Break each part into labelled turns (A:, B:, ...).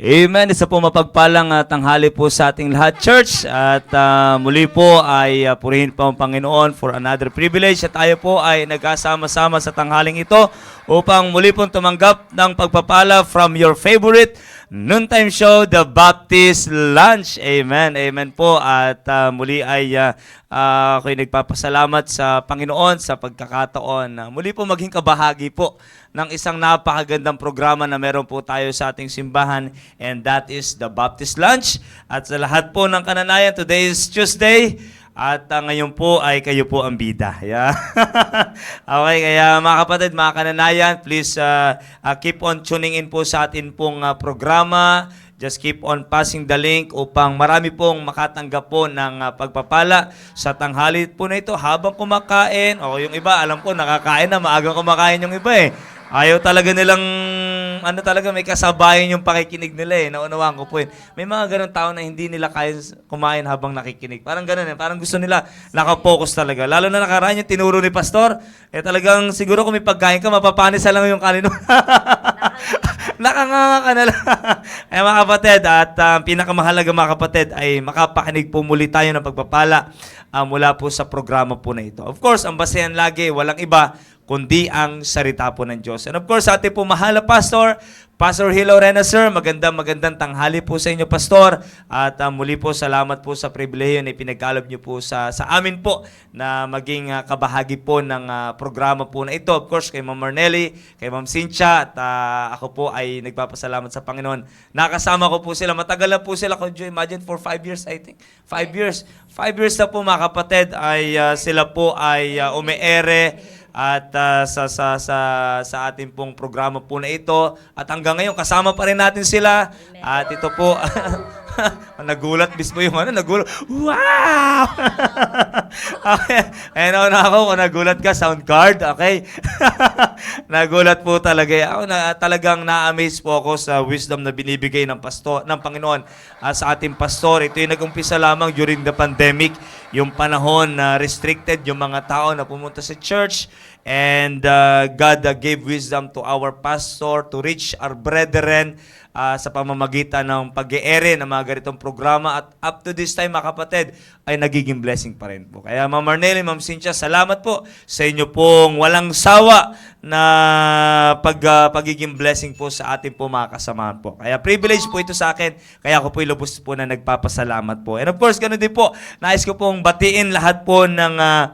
A: Amen. Isa po mapagpalang tanghali po sa ating lahat, church. At muli po ay purihin po ang Panginoon for another privilege. At tayo po ay nagkasama-sama sa tanghaling ito upang muli pong tumanggap ng pagpapala from your favorite noontime show, The Baptist Lunch. Amen. Amen po. At muli ay ako'y nagpapasalamat sa Panginoon sa pagkakataon. Muli po maging kabahagi po ng isang napakagandang programa na meron po tayo sa ating simbahan, and that is The Baptist Lunch. At sa lahat po ng kananayan, today is Tuesday, at ngayon po ay kayo po ang bida. Yeah. Okay, kaya mga kapatid, mga kananayan, please keep on tuning in po sa atin pong programa. Just keep on passing the link upang marami pong makatanggap po ng pagpapala sa tanghali po na ito habang kumakain. O yung iba, alam ko, nakakain na, maagang kumakain yung iba eh. Ayaw talaga nilang, may kasabayan yung pakikinig nila eh. Naunawaan ko po yun. May mga ganun tao na hindi nila kaya kumain habang nakikinig. Parang ganun eh. Parang gusto nila nakapokus talaga. Lalo na nakaraan yung tinuro ni Pastor. Eh talagang siguro kung may pagkain ka, mapapanis lang yung kanin mo. Nakanganga ka na lang. Ay mga kapatid, at pinakamahalaga mga kapatid ay makapakinig po muli tayo ng pagpapala mula po sa programa po na ito. Of course, ang basehan lagi, walang iba kundi ang salita po ng Diyos. And of course, ating po mahal na Pastor, Pastor Hilo Rena, sir, magandang tanghali po sa inyo, Pastor. At muli po, salamat po sa pribilehiyo na ipinagkaloob niyo po sa amin po na maging kabahagi po ng programa po na ito. Of course, kay Ma'am Marnelly, kay Ma'am Cynthia, at ako po ay nagpapasalamat sa Panginoon. Nakasama ko po sila. Matagal na po sila. Could you imagine for 5 years, I think? 5 years. 5 years na po mga kapatid ay sila po ay umeere at sa ating pong programa po na ito. At hanggang ngayon, kasama pa rin natin sila. At ito po, nagulat mismo yung nagulat. Wow! Okay. Ayun na ako, kung nagulat ka, sound card, okay? Nagulat po talaga. Ako talagang na-amaze po ako sa wisdom na binibigay ng Panginoon sa ating pastor. Ito yung nag-umpisa lamang during the pandemic, yung panahon na restricted yung mga tao na pumunta sa church, and God gave wisdom to our pastor to reach our brethren sa pamamagitan ng pag-e-ere ng mga ganitong programa, at up to this time mga kapatid ay nagiging blessing pa rin po. Kaya Ma'am Marnelly, Ma'am Cynthia, salamat po sa inyo pong walang sawa na pagiging blessing po sa ating po mga kasamahan po. Kaya privilege po ito sa akin, kaya ako po lubos po na nagpapasalamat po. And of course, ganoon din po, nais ko pong batiin lahat po na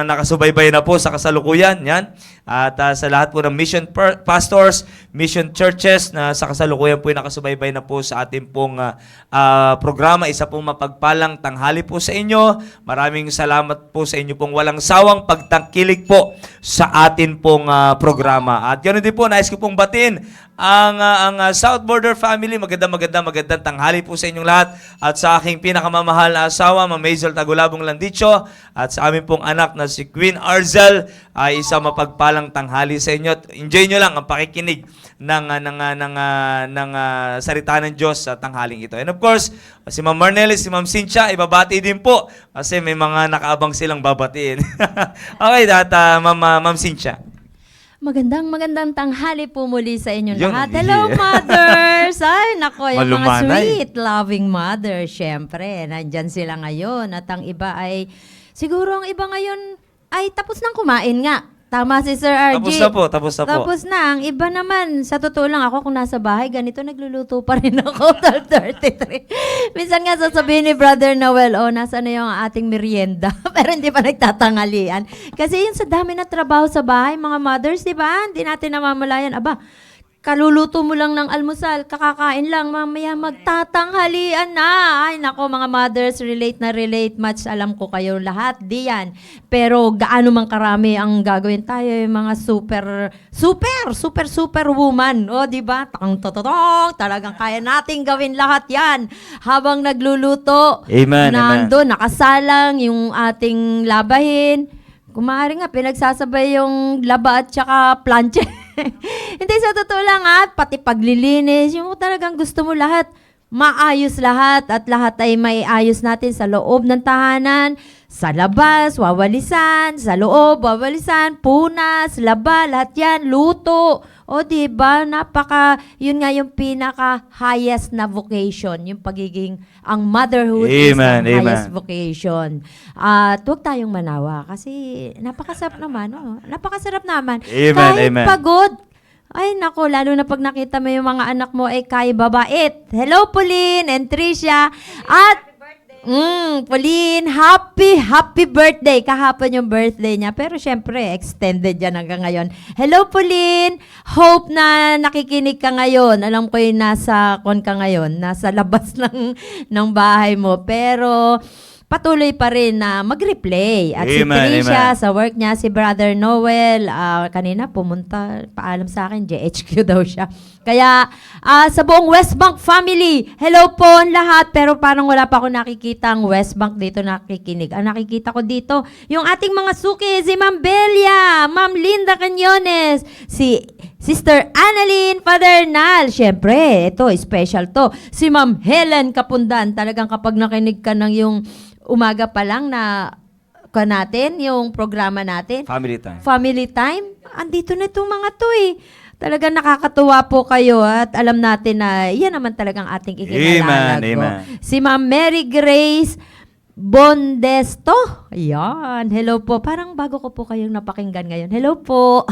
A: nakasubaybay na po sa kasalukuyan. Yan. At sa lahat po ng mission pastors, mission churches na sa kasalukuyan po yung nakasubaybay na po sa ating pong programa. Isa pong mapagpalang tanghali po sa inyo. Maraming salamat po sa inyo pong walang sawang pagtangkilik po sa atin pong programa. At ganoon din po, nais ko pong batiin ang South Border family. Magandang tanghali po sa inyong lahat. At sa aking pinakamamahal na asawa, Ma'am Maisel Tagulabong Landicho, at sa aming pong anak na si Queen Arzel, ay isang mapagpalang tanghali sa inyo. At enjoy nyo lang ang pakikinig ng salita ng Diyos sa tanghaling ito. And of course, si Ma'am Marnelly, si Ma'am Cynthia, ibabati din po kasi may mga nakaabang silang babatiin. Okay, Ma'am Cynthia.
B: Magandang tanghali po muli sa inyo
A: Yun,
B: lahat. Hello, mothers! Ay, nako, yung mga
A: Malumanay.
B: sweet, loving mothers, syempre, nandyan sila ngayon. At ang iba ay, siguro ang iba ngayon ay tapos nang kumain nga. Tama si Sir RG.
A: Tapos na po.
B: Tapos na. Ang iba naman, sa totoo lang ako, kung nasa bahay, ganito nagluluto pa rin ako, 12:33. Minsan nga sasabihin ni Brother Noel, nasa na yung ating merienda? Pero hindi pa nagtatangalian. Kasi yun sa dami na trabaho sa bahay, mga mothers, di ba? Hindi natin namamalayan. Aba, kaluluto mo lang ng almusal, kakakain lang, mamaya magtatanghalian na. Ay, nako mga mothers, relate na relate much. Alam ko kayo lahat, diyan. Pero gaano man karami ang gagawin tayo, yung mga super woman. O, di ba? Talagang kaya nating gawin lahat yan. Habang nagluluto,
A: Amen,
B: nandun, nakasalang yung ating labahin. Kung maaari nga, pinagsasabay yung laba at saka planche. Hindi, sa totoo lang pati paglilinis, yung talagang gusto mo lahat, maayos lahat, at lahat ay maiayos natin sa loob ng tahanan, sa labas, wawalisan, sa loob, wawalisan, punas, laba, lahat yan, luto. O, di ba? Yun nga yung pinaka-highest na vocation, yung pagiging, ang motherhood is
A: Amen,
B: ang highest
A: amen.
B: vocation. At huwag tayong manawa kasi napakasarap naman, oh. Napakasarap naman.
A: Amen,
B: Kahit
A: amen.
B: pagod, ay nako, lalo na pag nakita mo yung mga anak mo ay kay babait. Hello, Pauline and Tricia. At Pauline, happy birthday. Kahapon yung birthday niya. Pero syempre, extended yan hanggang ngayon. Hello, Pauline. Hope na nakikinig ka ngayon. Alam ko yung nasa nasa labas ng bahay mo. Pero patuloy pa rin na mag-replay. At si
A: Amen,
B: Tricia,
A: amen.
B: sa work niya, si Brother Noel, kanina pumunta, paalam sa akin, JHQ daw siya. Kaya sa buong West Bank family, hello po ang lahat, pero parang wala pa ako nakikita ang West Bank dito nakikinig. Ang nakikita ko dito, yung ating mga suki, si Ma'am Belia, Ma'am Linda Cañones, si Sister Annalyn Padernal, syempre, ito, special to. Si Ma'am Helen Kapundan, talagang kapag nakinig ka ng yung umaga pa lang na natin, yung programa natin,
A: Family time.
B: Family time, andito na itong mga to eh. Talagang nakakatuwa po kayo at alam natin na yan naman talagang ating ikinalalago.
A: Amen, amen.
B: Si Ma'am Mary Grace Bondesto. Ayan. Hello po. Parang bago ko po kayong napakinggan ngayon. Hello po.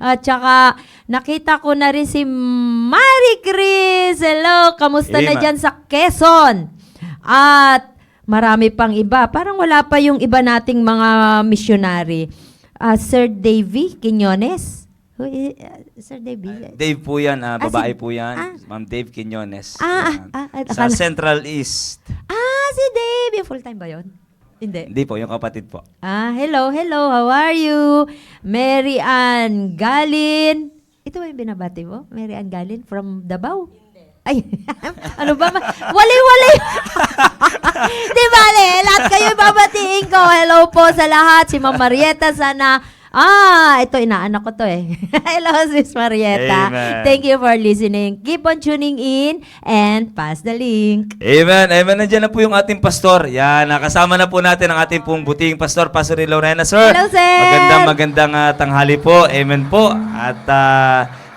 B: At saka, nakita ko na rin si Marie Chris. Hello. Kamusta na
A: Amen.
B: dyan sa Quezon? At marami pang iba. Parang wala pa yung iba nating mga missionary. Sir Davy Quiñones. Sir Davy?
A: Dave po yan, babae
B: si-
A: po yan. Ma'am Dave Quiñones.
B: Ah,
A: Yan.
B: ah,
A: Sa
B: akala-
A: Central East.
B: Si Dave. Yung full-time ba yun? Hindi.
A: Hindi po, yung kapatid po.
B: Hello. How are you? Mary Ann Galin. Ito ba yung binabati mo? Mary Ann Galin from Davao? Ay, ano ba? Wali! Di bale, lahat kayo babatiin ko. Hello po sa lahat. Si Ma'am Marieta sana. Ito, inaanak ko to eh. Hello, Sis Marieta.
A: Amen.
B: Thank you for listening. Keep on tuning in and pass the link.
A: Amen. Nandiyan na po yung ating pastor. Yan, nakasama na po natin ang ating pong buting pastor, Pastor Lorena, sir.
B: Hello, sir.
A: Magandang tanghali po. Amen po.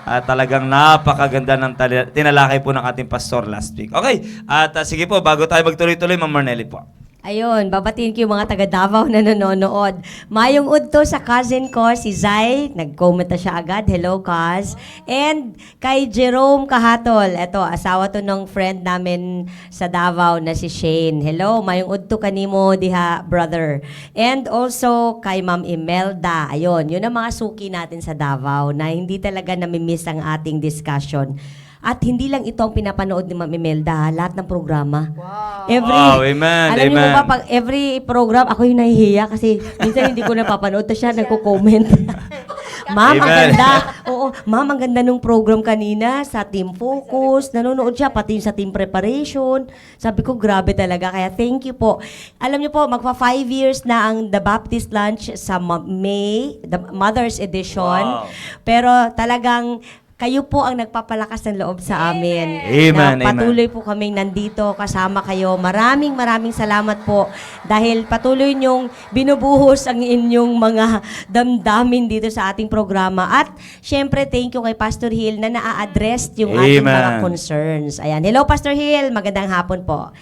A: At talagang napakaganda ng tinalakay po ng ating pastor last week. Okay. At sige po, bago tayo magtuloy-tuloy, Ma'am Marnelly po.
C: Ayun, babatiin ko yung mga taga Davao na nanonood. Mayong udto sa cousin ko, si Zay. Nag-comment na siya agad. Hello, Kaz. And kay Jerome Kahatol. Ito, asawa to ng friend namin sa Davao na si Shane. Hello, mayong udto kanimo diha, brother. And also kay Ma'am Imelda. Ayun, yun ang mga suki natin sa Davao na hindi talaga namimiss ang ating discussion. At hindi lang ito ang pinapanood ni Ma'am Imelda, lahat ng programa. Wow.
A: Wow, amen,
C: Alam niyo
A: amen.
C: ba, pag every program, ako yung nahihiya kasi minsan hindi ko napapanood. Tapos siya nagko-comment. Ma'am, ang
A: Amen.
C: ganda. Oo, ma'am, ang ganda nung program kanina sa Team Focus. Nanonood siya, pati yung sa Team Preparation. Sabi ko, grabe talaga. Kaya thank you po. Alam niyo po, magpa 5 years na ang The Baptist Lunch sa May, the Mother's Edition.
A: Wow.
C: Pero talagang kayo po ang nagpapalakas ng loob sa amin.
A: Amen,
C: Na patuloy po kaming nandito kasama kayo. Maraming salamat po dahil patuloy niyong binubuhos ang inyong mga damdamin dito sa ating programa. At syempre, thank you kay Pastor Hill na naa-address yung ating
A: Amen.
C: mga concerns. Ayan. Hello, Pastor Hill. Magandang hapon po.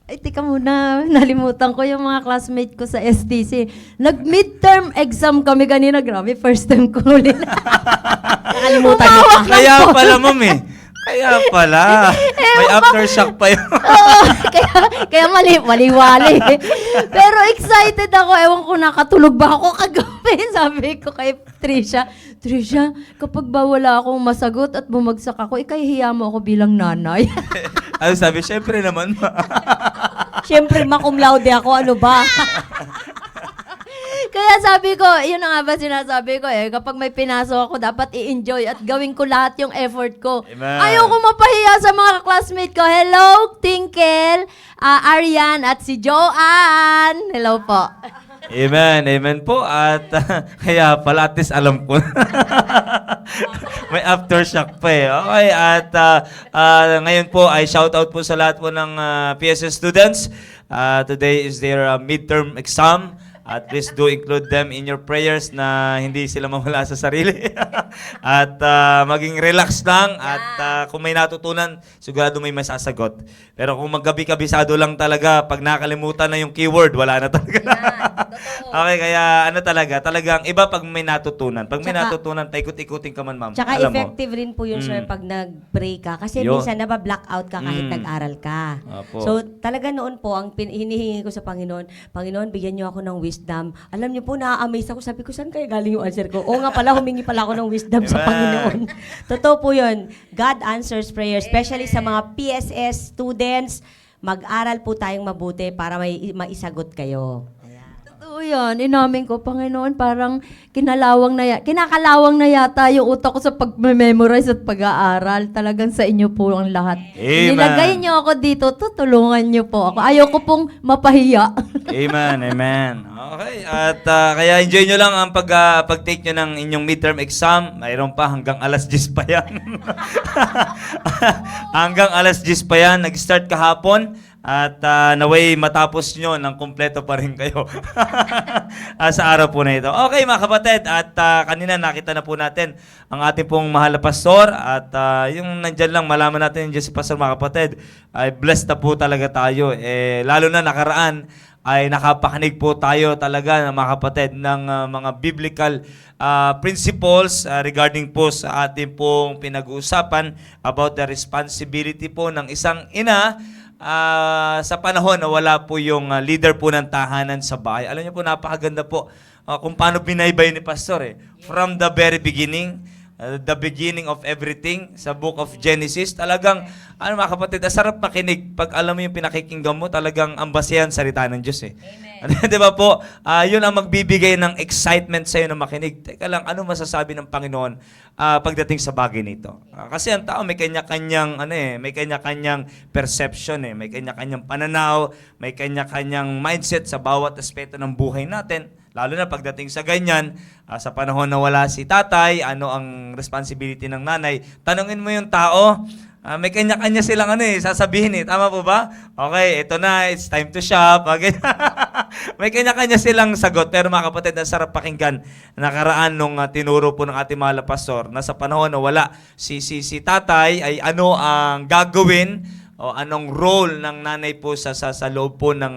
B: Ay, tika muna. Nalimutan ko yung mga classmate ko sa STC. Nag-midterm exam kami kanina. Grabe, first time ko ulit.
C: Nakalimutan niyo pa.
A: Kaya pala, Ma'am eh. Kaya pala. May aftershock pa yun.
B: Oo, kaya mali-wali. Pero excited ako. Ewan ko, nakatulog ba ako kagabi? Sabi ko kay Tricia, kapag ba wala akong masagot at bumagsak ako, ikahihiya mo ako bilang nanay.
A: Ano sabi? Siyempre naman.
C: Siyempre, cum laude ako. Ano ba?
B: Kaya sabi ko, yun na nga ba sinasabi ko eh, kapag may pinasok ako, dapat i-enjoy at gawin ko lahat yung effort ko.
A: Amen.
B: Ayoko mapahiya sa mga classmate ko. Hello, Tinkel, Arian, at si Joanne. Hello po.
A: Amen po. At kaya pala, at least alam ko. May aftershock pa eh. Okay, at ngayon po ay shoutout po sa lahat po ng PSS students. Today is their midterm exam. At please do include them in your prayers na hindi sila mawala sa sarili. At maging relax lang at kung may natutunan, sigurado may masasagot. Pero kung maggabi-kabisado lang talaga, pag nakalimutan na yung keyword, wala na talaga. Okay, kaya ano talagang iba pag may natutunan. Pag may
C: Tsaka-
A: natutunan, paikot-ikutin ka man, ma'am.
C: Tsaka
A: Alam mo.
C: effective rin po yun, sir, pag nag-pray ka. Kasi
A: Yun.
C: minsan naba-blackout ka kahit
A: Mm.
C: nag-aral ka.
A: Apo.
C: So, talaga noon po, ang hinihingi ko sa Panginoon, Panginoon, bigyan niyo ako ng wisdom. Alam niyo po, na-amaze ako. Sabi ko, saan kaya galing yung answer ko? Oo nga pala, humingi pala ako ng wisdom sa
A: Diba?
C: Panginoon. Totoo po yun. God answers prayer, especially sa mga PSS students. Mag-aral po tayong mabuti para may maisagot kayo.
B: Totoo yan. Inamin ko, Panginoon, parang kinakalawang na yata yung utak ko sa pag-memorize at pag-aaral. Talagang sa inyo po ang lahat.
A: Amen.
B: Nilagay niyo ako dito, tutulungan niyo po ako. Ayoko pong mapahiya.
A: Amen. Okay, at kaya enjoy nyo lang ang pag-take nyo ng inyong midterm exam. Mayroon pa hanggang alas 10 pa yan. Hanggang alas 10 pa yan. Nag-start kahapon. At naway matapos nyo ng kumpleto pa rin kayo sa araw po na ito. Okay mga kapatid, at kanina nakita na po natin ang ating pong mahal na pastor. At yung nandyan lang, malaman natin yung si pastor mga kapatid, ay blessed na po talaga tayo. Lalo na nakaraan, ay nakapakinig po tayo talaga mga kapatid ng mga biblical principles regarding po sa ating pong pinag-uusapan about the responsibility po ng isang ina sa panahon na wala po yung leader po ng tahanan sa bahay. Alam niyo po, napakaganda po kung paano binaybay ni Pastor. From the very beginning, the beginning of everything sa book of Genesis, talagang, mga kapatid, sarap makinig. Pag alam mo yung pinakikinggan mo, talagang ang basehan salita ng Diyos. Di ba po? Yun ang magbibigay ng excitement sa'yo na makinig. Teka lang, ano masasabi ng Panginoon pagdating sa bagay nito? Kasi ang tao may kanya-kanyang may kanya-kanyang perception, may kanya-kanyang pananaw, may kanya-kanyang mindset sa bawat aspeto ng buhay natin. Lalo na pagdating sa ganyan, sa panahon na wala si tatay, ano ang responsibility ng nanay? Tanungin mo yung tao, may kanya-kanya silang sasabihin Tama po ba? Okay, ito na, it's time to shop. Okay. May kanya-kanya silang sagot. Pero mga kapatid, ang sarap pakinggan. Nakaraan nung tinuro po ng ating mahal na pastor na sa panahon na wala si tatay, ay ano ang gagawin o anong role ng nanay po sa loob po ng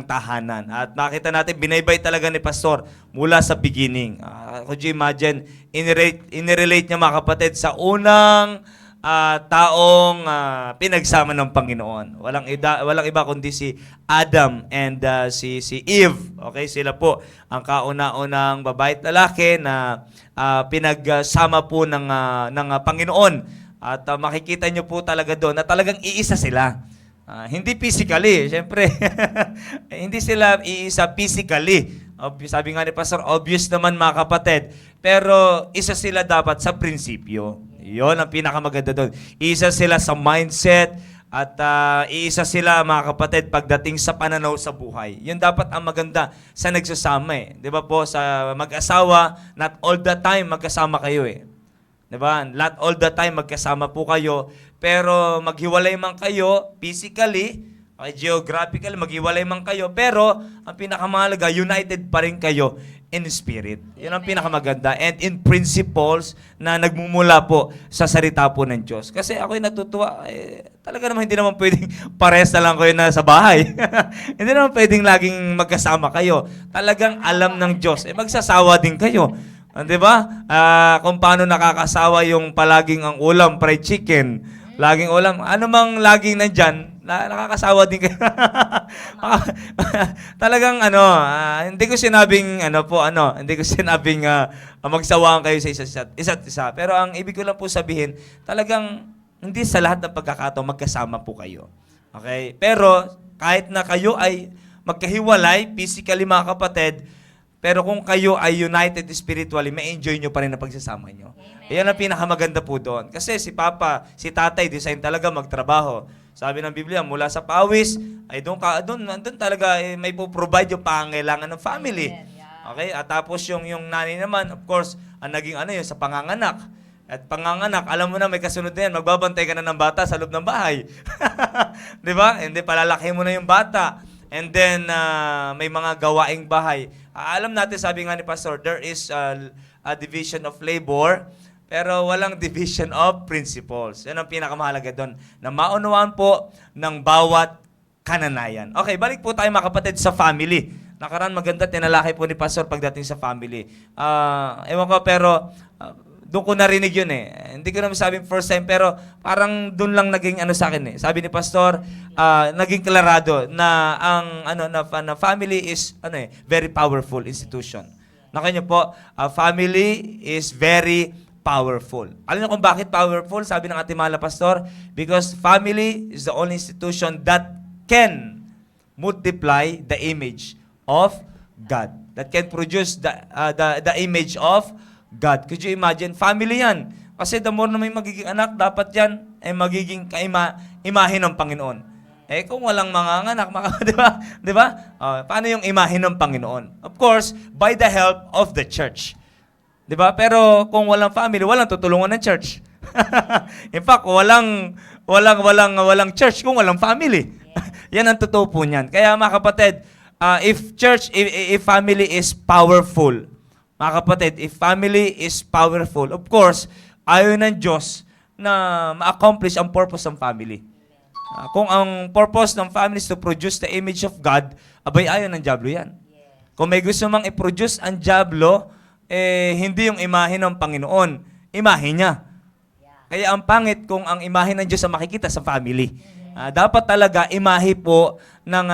A: tahanan. At nakita natin, binaybay talaga ni pastor mula sa beginning. Could you imagine, inirelate niya mga kapatid sa unang taong pinagsama ng Panginoon. Walang iba kundi si Adam and si Eve. Okay, sila po ang kauna-unang babae at lalaki na pinagsama po ng Panginoon. At makikita nyo po talaga doon na talagang iisa sila. Hindi physically, syempre. Hindi sila iisa physically. Sabi nga ni Pastor, obvious naman mga kapatid. Pero isa sila dapat sa prinsipyo. Yun ang pinakamaganda doon. Isa sila sa mindset at iisa sila mga kapatid pagdating sa pananaw sa buhay. Yun dapat ang maganda sa nagsasama. Di ba po sa mag-asawa, not all the time magkasama kayo Diba? Not all the time magkasama po kayo, pero maghiwalay man kayo physically, geographically, maghiwalay man kayo, pero ang pinakamahalaga, united pa rin kayo in spirit. Yun ang pinakamaganda. And in principles na nagmumula po sa salita po ng Diyos. Kasi ako'y natutuwa, talaga naman hindi naman pwedeng pares na lang kayo na sa bahay. Hindi naman pwedeng laging magkasama kayo. Talagang alam ng Diyos, magsasawa din kayo. Di ba? Kung paano nakakasawa yung palaging ang ulam, fried chicken, laging ulam, ano mang laging nandyan, nakakasawa din kayo. Talagang hindi ko sinabing hindi ko sinabing magsawaan kayo sa isa't isa. Pero ang ibig ko lang po sabihin, talagang hindi sa lahat ng pagkakataon magkasama po kayo. Okay? Pero kahit na kayo ay magkahiwalay, physically mga kapatid, pero kung kayo ay united spiritually, may enjoy nyo pa rin ang pagsasama nyo. Ayan ang pinakamaganda po doon. Kasi si tatay, design talaga magtrabaho. Sabi ng Biblia, mula sa pawis, ay doon talaga may provide yung pangangailangan ng family. Okay? At tapos yung nanay naman, of course, ang naging yun, sa panganganak. At panganganak, alam mo na may kasunod na yan, magbabantay ka na ng bata sa loob ng bahay. Di ba? Hindi, palalaki mo na yung bata. And then, may mga gawaing bahay. Alam natin, sabi nga ni Pastor, there is a division of labor, pero walang division of principles. Yan ang pinakamahalaga doon, na maunawaan po ng bawat kananayan. Okay, balik po tayo mga kapatid sa family. Nakaraan maganda, tinalaki po ni Pastor pagdating sa family. Ewan ko, pero doon ko narinig yun eh. Hindi ko naman sabing first time, pero parang doon lang naging ano sa akin eh. Sabi ni Pastor, naging klarado na ang na family is very powerful institution. Nakanya po, family is very powerful. Alam niyo kung bakit powerful? Sabi ng ating mahal na Pastor, because family is the only institution that can multiply the image of God. That can produce the image of God. Could you imagine? Family yan. Kasi the more na may magiging anak, dapat yan ay magiging imahe ng Panginoon. Eh kung walang mga anak, di ba? Di ba? Paano yung imahe ng Panginoon? Of course, by the help of the church. Di ba? Pero kung walang family, walang tutulungan ng church. In fact, walang church kung walang family. Yan ang totoo po niyan. Kaya mga kapatid, if family is powerful, mga kapatid, if family is powerful, of course, ayaw ng Diyos na ma-accomplish ang purpose ng family. Kung ang purpose ng family is to produce the image of God, abay ayaw ng Diablo yan. Kung may gusto mang i-produce ang Diablo, hindi yung imahe ng Panginoon, imahe niya. Kaya ang pangit kung ang imahe ng Diyos ang makikita sa family. Dapat talaga imahe po ng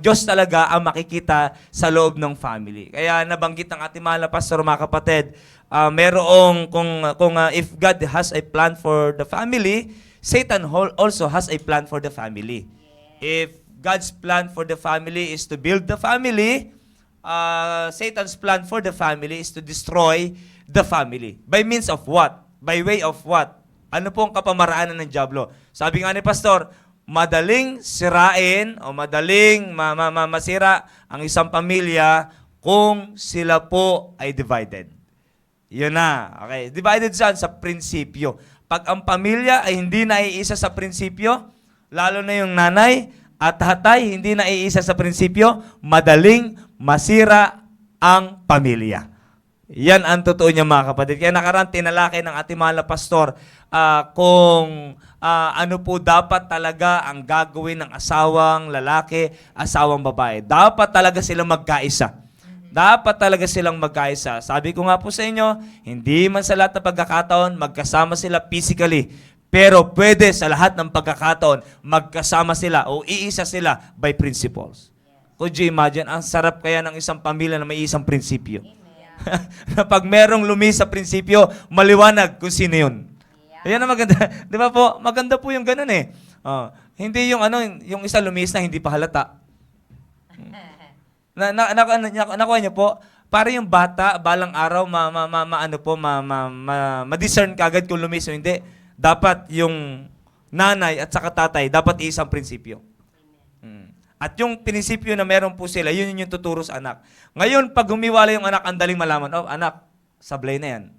A: Diyos talaga ang makikita sa loob ng family. Kaya nabanggit ng ating mahal na pastor, mga kapatid, merong kung if God has a plan for the family, Satan also has a plan for the family. If God's plan for the family is to build the family, Satan's plan for the family is to destroy the family. By means of what? By way of what? Ano po ang kapamaraanan ng Diablo? Sabi nga ni Pastor, madaling sirain o madaling masira ang isang pamilya kung sila po ay divided. Yun na. Okay. Divided saan? Sa prinsipyo. Pag ang pamilya ay hindi naiisa sa prinsipyo, lalo na yung nanay at tatay hindi naiisa sa prinsipyo, madaling masira ang pamilya. Yan ang totoo niya, mga kapatid. Kaya nakaraan tinalaki ng ating mahal na pastor kung ano po dapat talaga ang gagawin ng asawang lalaki, asawang babae. Dapat talaga silang magkaisa. Dapat talaga silang magkaisa. Sabi ko nga po sa inyo, hindi man sa lahat ng pagkakataon magkasama sila physically. Pero pwede sa lahat ng pagkakataon magkasama sila o iisa sila by principles. Could you imagine? Ang sarap kaya ng isang pamilya na may isang prinsipyo. Na pag merong lumi sa prinsipyo, maliwanag kung sino yun. Ayan ang maganda. Di ba po? Maganda po yung ganun eh. Hindi yung yung isa lumis na hindi pa halata. Nakuha niyo po, para yung bata, balang araw, ma-discern kagad kung lumis o hindi. Dapat yung nanay at saka tatay, dapat isang prinsipyo. At yung prinsipyo na meron po sila, yun yung tuturo sa anak. Ngayon, pag humiwala yung anak, ang daling malaman, anak, sablay na yan.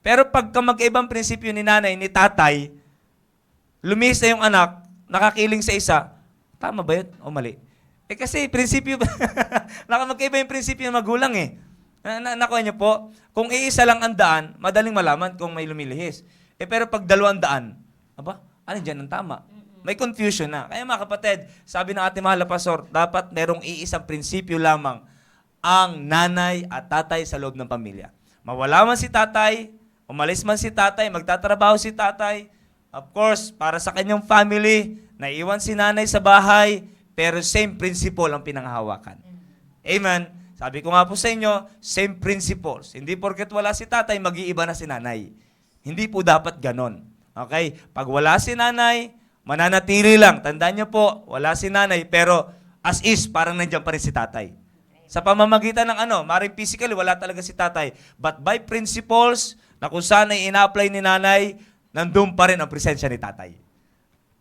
A: Pero pagka mag-ibang prinsipyo ni nanay, ni tatay, lumis na yung anak, nakakiling sa isa, tama ba yun o mali? Kasi prinsipyo, magkaiba yung prinsipyo ng magulang eh. Nakuha niyo po, kung iisa lang ang daan, madaling malaman kung may lumilihis. Pero pag 200, ano dyan ang tama? May confusion na. Kaya mga kapatid, sabi ng ating mahal na pastor, dapat merong iisang prinsipyo lamang ang nanay at tatay sa loob ng pamilya. Mawala man si tatay, umalis man si tatay, magtatrabaho si tatay, of course, para sa kanyang family, naiwan si nanay sa bahay, pero same principle ang pinanghahawakan. Amen? Sabi ko nga po sa inyo, same principles. Hindi porket wala si tatay, mag-iiba na si nanay. Hindi po dapat ganon. Okay? Pag wala si nanay, mananatili lang. Tandaan niyo po, wala si nanay, pero as is, parang nandiyan pa rin si tatay. Sa pamamagitan ng maring physically, wala talaga si tatay. But by principles, na kung saan ay ina-apply ni nanay, nandun pa rin ang presensya ni tatay.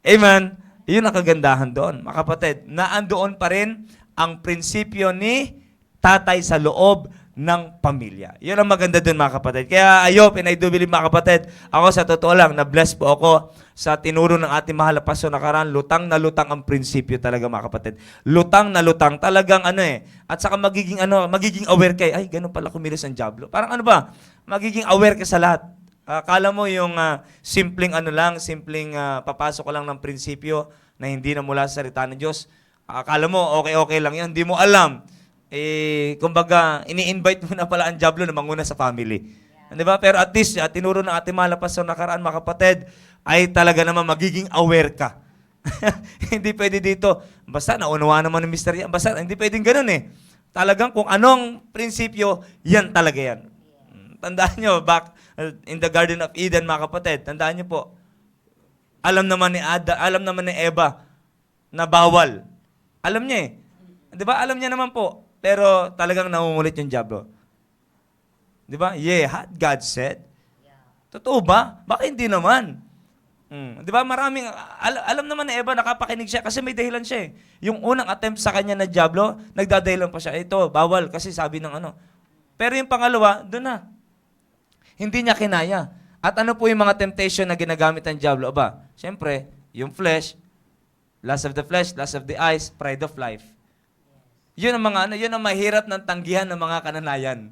A: Amen? Yun ang kagandahan doon, mga kapatid. Na andoon pa rin ang prinsipyo ni tatay sa loob ng pamilya. Yun ang maganda dun, mga kapatid. Kaya and I do believe, mga kapatid, ako sa totoo lang, na-bless po ako sa tinuro ng ating mahal na pastor nakaraan. Lutang na lutang ang prinsipyo talaga, mga kapatid. Lutang na lutang. Talagang at saka magiging aware kay, ay, ganun pala kumilos ang diablo. Parang magiging aware ka sa lahat. Akala mo yung simpleng papasok ko lang ng prinsipyo na hindi na mula sa salita ng Diyos. Akala mo, okay lang yan. Hindi mo alam. Kumbaga, ini-invite mo na pala ang diablo na manguna sa family. Di ba? Pero at least, tinuro ng ating mahal na pastor nakaraan, mga kapatid, ay talaga naman magiging aware ka. Hindi pwede dito. Basta, naunawaan naman ng misterya. Basta, hindi pwedeng ganun eh. Talagang kung anong prinsipyo, yan talaga yan. Tandaan nyo, back in the Garden of Eden, mga kapatid, tandaan nyo po, alam naman ni Eva na bawal. Alam niya eh. Di ba? Alam niya naman po. Pero talagang nangungulit yung diablo. Di ba? Yeah, God said. Totoo ba? Baka hindi naman. Di ba? Maraming, alam naman ni Eva, nakapakinig siya kasi may dahilan siya eh. Yung unang attempt sa kanya na diablo, nagdadahilan pa siya. Ito, bawal kasi sabi ng Pero yung pangalawa, doon na. Hindi niya kinaya. At ano po yung mga temptation na ginagamit ng diablo? Aba, siyempre, yung flesh, lust of the flesh, lust of the eyes, pride of life. Yun ang mahirap ng tanggihan ng mga kananayan.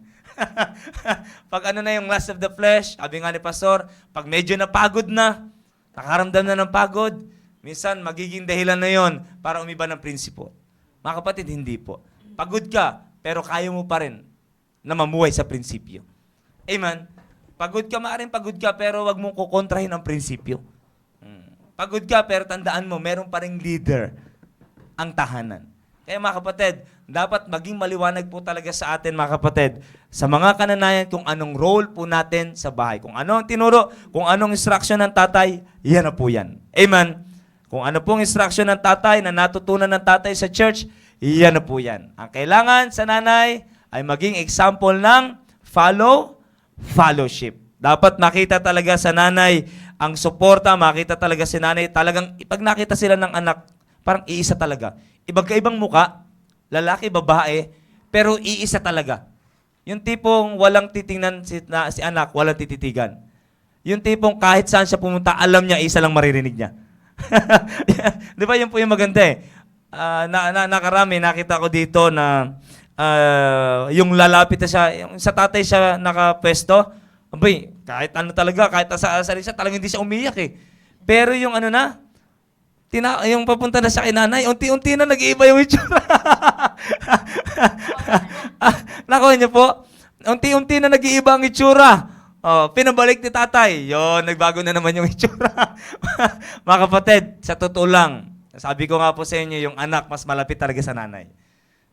A: Pag na yung lust of the flesh, sabi nga ni Pastor, pag medyo napagod na, nakaramdam na ng pagod, minsan magiging dahilan na yon para umiba ng prinsipo. Mga kapatid, hindi po. Pagod ka, pero kaya mo pa rin na mamuhay sa prinsipyo. Amen? Maaaring pagod ka, pero wag mong kukontrahin ang prinsipyo. Pagod ka, pero tandaan mo, meron pa ring leader ang tahanan. Kaya mga kapatid, dapat maging maliwanag po talaga sa atin, mga kapatid, sa mga kananayan kung anong role po natin sa bahay. Kung ano ang tinuro, kung anong instruction ng tatay, yan na po yan. Amen? Kung ano pong instruction ng tatay na natutunan ng tatay sa church, yan na po yan. Ang kailangan sa nanay ay maging example ng fellowship. Dapat makita talaga sa nanay ang suporta, makita talaga si nanay, talagang pag nakita sila ng anak, parang iisa talaga. Ibang muka, lalaki, babae, pero iisa talaga. Yung tipong walang titingnan si anak, walang tititigan. Yung tipong kahit saan siya pumunta, alam niya, isa lang maririnig niya. Di ba, yun po yung maganda eh. Nakarami, nakita ko dito na yung lalapit na siya, yung sa tatay siya nakapwesto, abay, kahit kahit asari siya, talagang hindi siya umiyak eh. Pero yung yung papunta na siya kay nanay, unti-unti na nag-iiba yung itsura. Nakuha niyo po? Unti-unti na nag-iiba ang itsura. Pinabalik ni tatay. Yon, nagbago na naman yung itsura. Mga kapatid, sa totoo lang, sabi ko nga po sa inyo, yung anak mas malapit talaga sa nanay.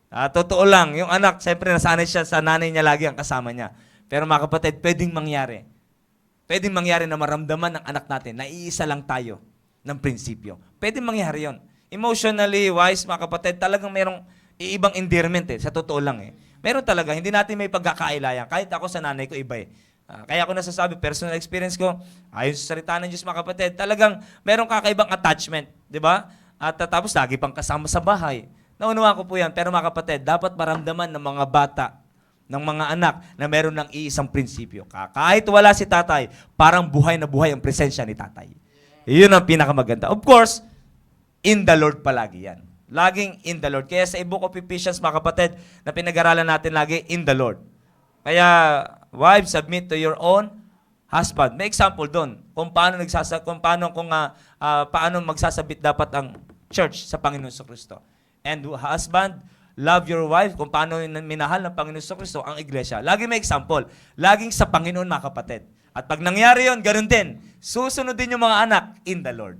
A: Totoo lang, yung anak, siyempre nasanay siya sa nanay niya lagi ang kasama niya. Pero mga kapatid, pwedeng mangyari. Pwedeng mangyari na maramdaman ng anak natin na iisa lang tayo ng prinsipyo. Pwedeng mangyari yon. Emotionally wise, mga kapatid, talagang merong iibang endearment sa totoo lang eh. Meron talaga, hindi natin may pagkakailayan. Kahit ako sa nanay ko, iba eh. Kaya ako nasasabi, personal experience ko, ayon sa salita ng Diyos, mga kapatid, talagang merong kakaibang attachment, di ba? At tapos lagi pang kasama sa bahay. Naunawa ko po yan, pero mga kapatid, dapat maramdaman ng mga bata, ng mga anak, na meron ng iisang prinsipyo. Kahit wala si tatay, parang buhay na buhay ang presensya ni tatay. Yun ang pinakamaganda. Of course, in the Lord palagi yan. Laging in the Lord. Kaya sa Book of Ephesians, mga kapatid, na pinag-aralan natin lagi, in the Lord. Kaya, wives, submit to your own husband. May example doon kung paano paano magsasabit dapat ang church sa Panginoon Kristo. And husband, love your wife, kung paano minahal ng Panginoon Kristo ang iglesia. Lagi may example. Laging sa Panginoon, mga kapatid. At pag nangyari yon, ganun din. Susunod din yung mga anak in the Lord.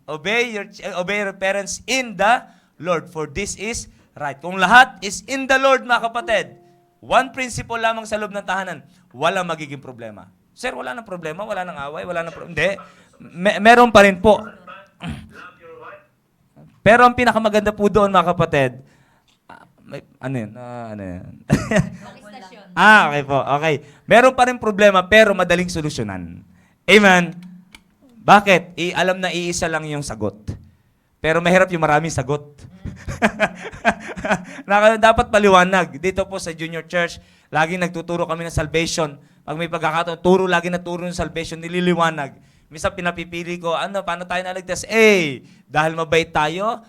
A: Obey your parents in the Lord, for this is right. Kung lahat is in the Lord, mga kapatid, one principle lamang sa loob ng tahanan, walang magiging problema. Sir, wala nang problema, wala nang away, wala nang problema. Hindi. Meron pa rin po. Pero ang pinakamaganda po doon, mga kapatid, ano yun? Okay po. Okay. Meron pa rin problema, pero madaling solusyonan. Amen? Bakit? Alam na iisa lang yung sagot. Pero mahirap yung maraming sagot. Dapat paliwanag. Dito po sa junior church, Laging nagtuturo kami ng salvation. Pag may pagkakataon, lagi na turo ng salvation, nililiwanag. Minsan pinapipili ko, paano tayo naligtas? A, dahil mabait tayo.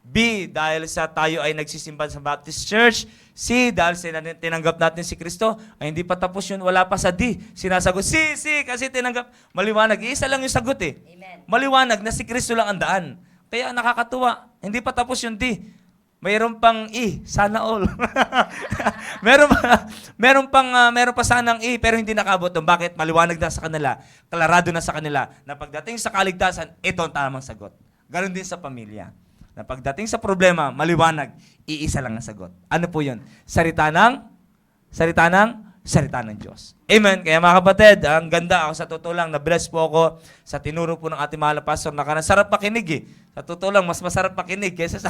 A: B, dahil sa tayo ay nagsisimba sa Baptist Church. C, dahil tinanggap natin si Kristo. Ay hindi pa tapos yun, wala pa sa D. Sinasagot, C, kasi tinanggap. Maliwanag, isa lang yung sagot eh.
C: Amen.
A: Maliwanag na si Kristo lang ang daan. Kaya nakakatuwa, hindi pa tapos yung D. Mayroon pang E, sana all. meron pa sanang E, pero hindi nakabot doon. Bakit? Maliwanag na sa kanila, klarado na sa kanila, na pagdating sa kaligtasan, ito ang tamang sagot. Ganon din sa pamilya. Na pagdating sa problema, maliwanag, iisa lang ang sagot. Ano po yun? Salita ng Diyos. Amen. Kaya mga kapatid, ang ganda ako sa totoo lang, na-bless po ako sa tinuro po ng ating mahal na pastor na sarap makinig eh. Sa totoo lang, mas masarap makinig kaysa sa...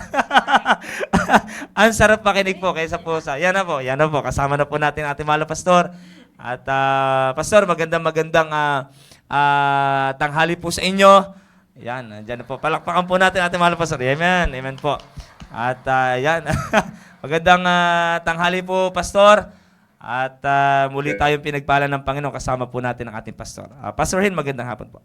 A: ang sarap makinig po kaysa po sa... Yan na po. Kasama na po natin ating mahal na pastor. At pastor, magandang tanghali po sa inyo. Yan, dyan na po. Palakpakan po natin ating mahal na pastor. Amen. Amen po. At yan. Magandang tanghali po, pastor. At muli tayong pinagpala ng Panginoon. Kasama po natin ang ating pastor. Pastor Hin, magandang hapon po.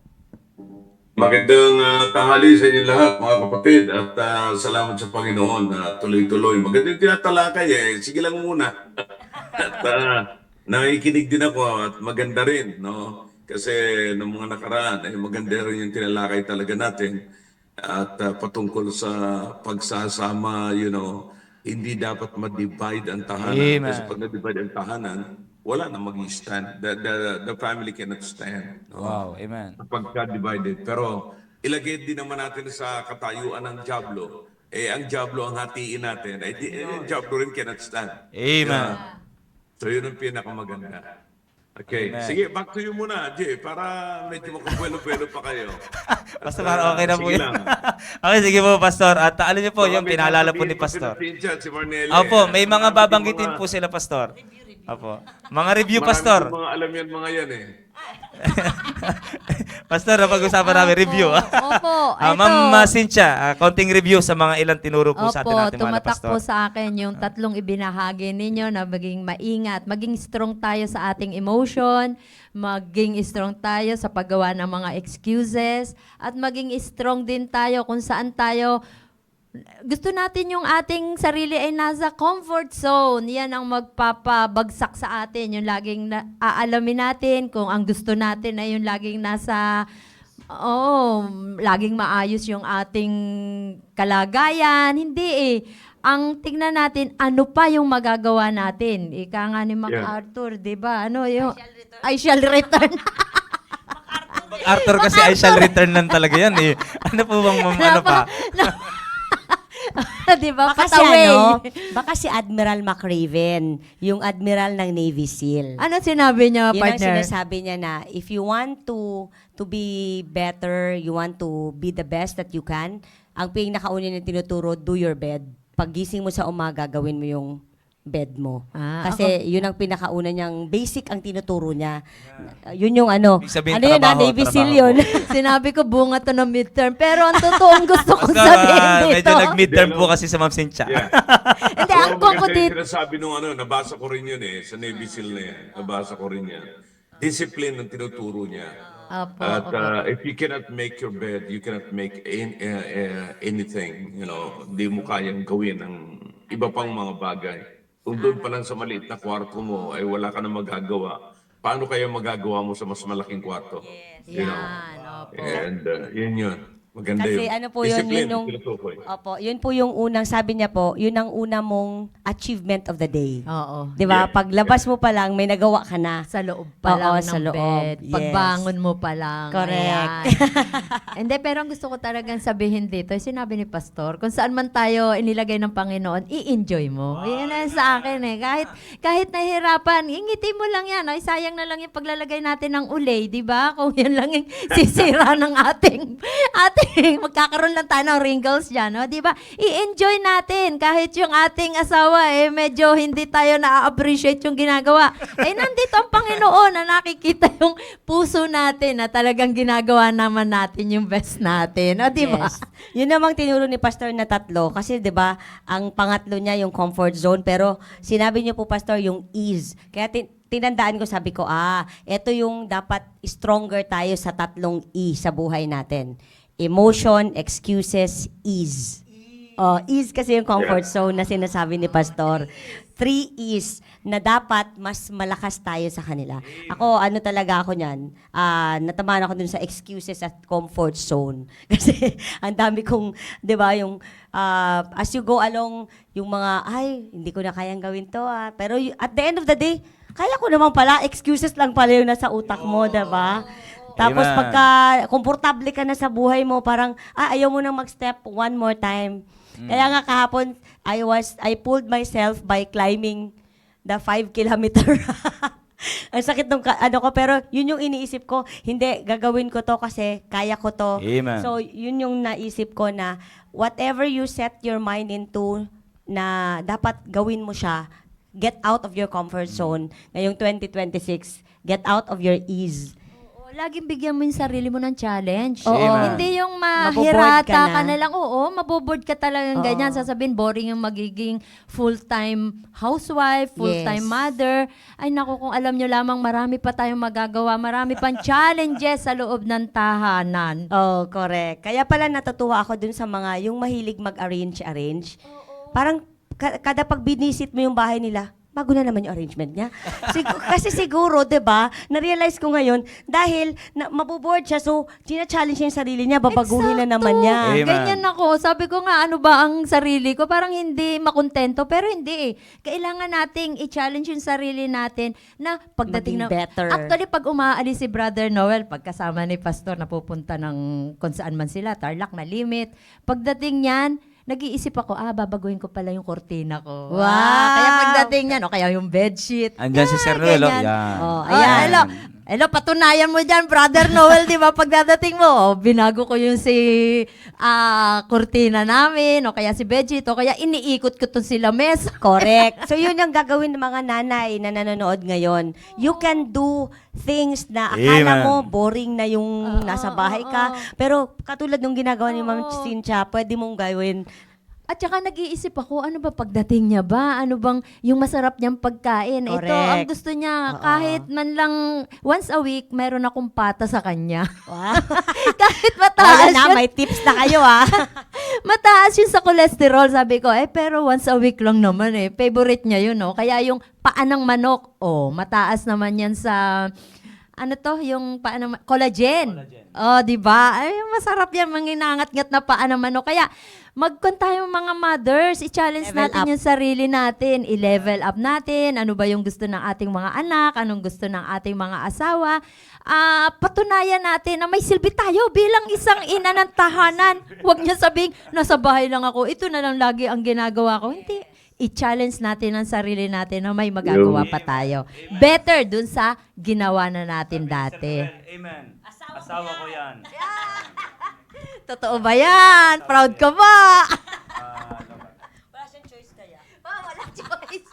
D: Magandang tanghali sa inyo lahat, mga kapatid. At salamat sa Panginoon na tuloy-tuloy. Magandang tinatalakay eh. Sige lang muna. At nakikinig din ako at maganda rin, no? Kasi ng mga nakaraan, maganda rin yung tinalakay talaga natin. At patungkol sa pagsasama, hindi dapat ma-divide ang tahanan.
A: Amen.
D: Kasi pag na-divide ang tahanan, wala na mag-stand. The family cannot stand. No?
A: Wow, amen.
D: Pagka-divided. Pero ilagay din naman natin sa katayuan ng Diablo. Ang Diablo ang hatiin natin. Ang Diablo rin cannot stand.
A: Amen.
D: So yun ang pinakamaganda. Okay.
A: Amen.
D: Sige, back to you muna, Jay, para medyo makabuelo-buelo pa kayo.
A: Pastor, parang okay na po
D: sige
A: yun.
D: lang.
A: Okay, sige po, pastor. At alam niyo po, yung
D: May
A: pinaalala po
D: sasabihin
A: ni pastor.
D: Si Cynthia at si Marnelli.
A: Opo, may mga
D: Marami
A: babanggitin
D: mga-
A: po sila, pastor. Opo. Mga review,
D: marami
A: pastor.
D: pong mga alam yan mga yan eh.
A: Pastor, napag-usapan namin review.
B: Opo.
A: Ma'am Cynthia, konting review sa mga ilang tinuro po sa atin natin mga
B: tumatak
A: pastor.
B: po sa akin yung tatlong ibinahagi ninyo na maging maingat, maging strong tayo sa ating emotion, maging strong tayo sa paggawa ng mga excuses, at maging strong din tayo kung saan tayo gusto natin yung ating sarili ay nasa comfort zone. Yan ang magpapabagsak sa atin. Yung laging aalamin natin kung ang gusto natin ay yung laging nasa, laging maayos yung ating kalagayan. Hindi eh. Ang tingnan natin, ano pa yung magagawa natin? Ika nga ni MacArthur, di ba? Ano yung... I shall return.
A: Arthur kasi I shall return lang talaga yan eh. Ano po bang ano pa?
B: Di ba?
C: Baka baka si Admiral McRaven, yung Admiral ng Navy SEAL.
B: Ano sinabi niya,
C: Yun ang
B: partner?
C: sinasabi niya na if you want to be better, you want to be the best that you can, ang pinakauna niya tinuturo, do your bed. Paggising mo sa umaga, gawin mo yung bed mo. Kasi yun ang pinakauna niyang basic ang tinuturo niya. Yun yung
A: Ibig sabihin,
C: ano yun, Navy
A: trabaho
C: SEAL
A: po.
C: yun.
B: Sinabi ko bunga to ng midterm. Pero ang totoong gusto kong
A: Pastor,
B: sabihin dito.
A: medyo nag-midterm po kasi sa Ma'am Cynthia.
D: Yeah.
B: Hindi, ang ko
D: maganda yung
B: dito.
D: sinasabi nung nabasa ko rin yun eh, sa Navy SEAL na yan. Nabasa ko rin yan. Discipline ang tinuturo niya.
B: Opo,
D: At if you cannot make your bed, you cannot make anything. Hindi mo kayang gawin ng iba pang mga bagay. Kung doon pa lang sa maliit na kwarto mo, ay wala ka na magagawa. Paano kaya magagawa mo sa mas malaking kwarto? You know?
B: Opo.
D: And yun yun. Maganda
C: Kasi
D: yun.
C: ano po yun,
D: Discipline,
C: yun yung,
D: tinutukoy.
C: opo, yun po yung unang, sabi niya po, yun ang una mong achievement of the day.
B: Oo.
C: Di ba?
D: Yeah.
C: Paglabas mo pa lang, may nagawa ka na.
B: Sa loob pa
C: Oo,
B: lang
C: sa
B: ng
C: loob.
B: bed.
C: Yes.
B: Pagbangon mo pa lang.
C: Correct.
B: Ayan. Hindi, pero ang gusto ko talagang sabihin dito, sinabi ni Pastor, kung saan man tayo inilagay ng Panginoon, i-enjoy mo. Yan ang sa akin eh. Kahit nahihirapan, ingiti mo lang yan. Ay, sayang na lang yung paglalagay natin ng ulay, di ba? Kung yan lang yung sisira ng ating natin. Magkakaroon lang tayo ng wrinkles dyan, no? Di ba? I-enjoy natin kahit yung ating asawa, medyo hindi tayo na-appreciate yung ginagawa. Nandito ang Panginoon na nakikita yung puso natin na talagang ginagawa naman natin yung best natin. O, di ba?
C: Yes. Yun namang tinuro ni Pastor na tatlo. Kasi, di ba, ang pangatlo niya yung comfort zone. Pero, sinabi niyo po, Pastor, yung ease. Kaya tinandaan ko, sabi ko, ito yung dapat stronger tayo sa tatlong E sa buhay natin. Emotion, excuses, ease. Ease kasi yung comfort zone na sinasabi ni Pastor. 3 E's na dapat mas malakas tayo sa kanila. Ako, talaga ako niyan. Natamaan ako dun sa excuses at comfort zone. Kasi ang dami kong, di ba, yung as you go along, yung mga, hindi ko na kayang gawin to. Pero at the end of the day, kaya ko naman pala, excuses lang pala yung nasa utak mo, di ba? Tapos
A: Amen.
C: pagka komportable ka na sa buhay mo, parang, ayaw mo nang mag-step one more time. Kaya nga kahapon, I pulled myself by climbing the 5 kilometer. Ang sakit nung ko, pero yun yung iniisip ko, hindi, gagawin ko to kasi kaya ko to.
A: Amen.
C: So, yun yung naisip ko na whatever you set your mind into na dapat gawin mo siya, get out of your comfort zone. Ngayong 2026, get out of your ease.
B: Laging bigyan mo yung sarili mo ng challenge.
C: Oo.
A: Amen.
B: Hindi yung
C: Maboboard
B: mahirata
C: ka
B: ka
C: na.
B: na lang. Oo, maboboard ka talagang
C: Oo.
B: ganyan. Sasabihin, boring yung magiging full-time housewife, full-time
C: Yes.
B: mother. Ay naku, kung alam nyo lamang, marami pa tayong magagawa. Marami pang challenges sa loob ng tahanan.
C: Oh, correct. Kaya pala natutuwa ako dun sa mga yung mahilig mag-arrange. Parang kada pag binisit mo yung bahay nila, bago na naman yung arrangement niya. Kasi siguro, 'di ba, na-realize ko ngayon dahil maboboard siya, so china-challenge niya yung sarili niya, babaguhin na naman
B: Eksakto.
C: niya.
A: Amen.
B: Ganyan ako. Sabi ko nga, ano ba ang sarili ko? Parang hindi makontento, pero hindi eh. Kailangan nating i-challenge yung sarili natin na pagdating
C: Maging
B: na...
C: better.
B: Actually, pag umaalis si Brother Noel, pagkasama ni Pastor, napupunta ng kung saan man sila, Tarlac na limit. Pagdating niyan, nag-iisip ako, babaguhin ko pala yung kortina ko.
C: Wow!
B: Kaya pagdating niyan, o kaya yung bedsheet.
A: Andyan si Sir Noel,
B: ganyan.
A: yan.
C: Oh,
B: Ayan.
C: ayan.
B: Hello. Hello, patunayan mo dyan, Brother Noel, di ba? Pagdadating mo, binago ko yung kurtina namin, o kaya si bedsheet, o kaya iniikot ko to sila mesa.
C: Correct. So yun yung gagawin ng mga nanay na nanonood ngayon. You can do things na akala
A: Amen.
C: mo boring na yung nasa bahay ka. Pero katulad nung ginagawa ni Ma'am Cynthia, pwede mong gawin.
B: At saka nag-iisip ako, ano ba pagdating niya ba? Ano bang yung masarap niyang pagkain? Ito,
C: Correct.
B: ang gusto niya, kahit man lang once a week, meron akong pata sa kanya.
C: Wow.
B: Kahit
C: Wala
B: mataas
C: na,
B: yun.
C: may tips na kayo
B: Mataas yun sa cholesterol, sabi ko. Pero once a week lang naman eh. Favorite niya yun, no? Kaya yung paa ng manok, mataas naman yan sa, yung paa ng collagen. Di ba? Ay, masarap yan, manginangat-ngat na paa ng manok. Kaya, magkon tayo mga mothers, i-challenge
C: Level
B: natin
C: up.
B: yung sarili natin, i-level up natin, ano ba yung gusto ng ating mga anak, anong gusto ng ating mga asawa. Patunayan natin na may silbi tayo bilang isang ina ng tahanan. Huwag niya sabing, nasa bahay lang ako, ito na lang lagi ang ginagawa ko. Hindi. I-challenge natin ang sarili natin na may magagawa pa tayo. Better dun sa ginawa na natin dati.
A: Amen. Asawa ko yan.
B: Totoo ba yan? Proud ka ba?
C: Wala siyang choice kaya.
B: Wala choice.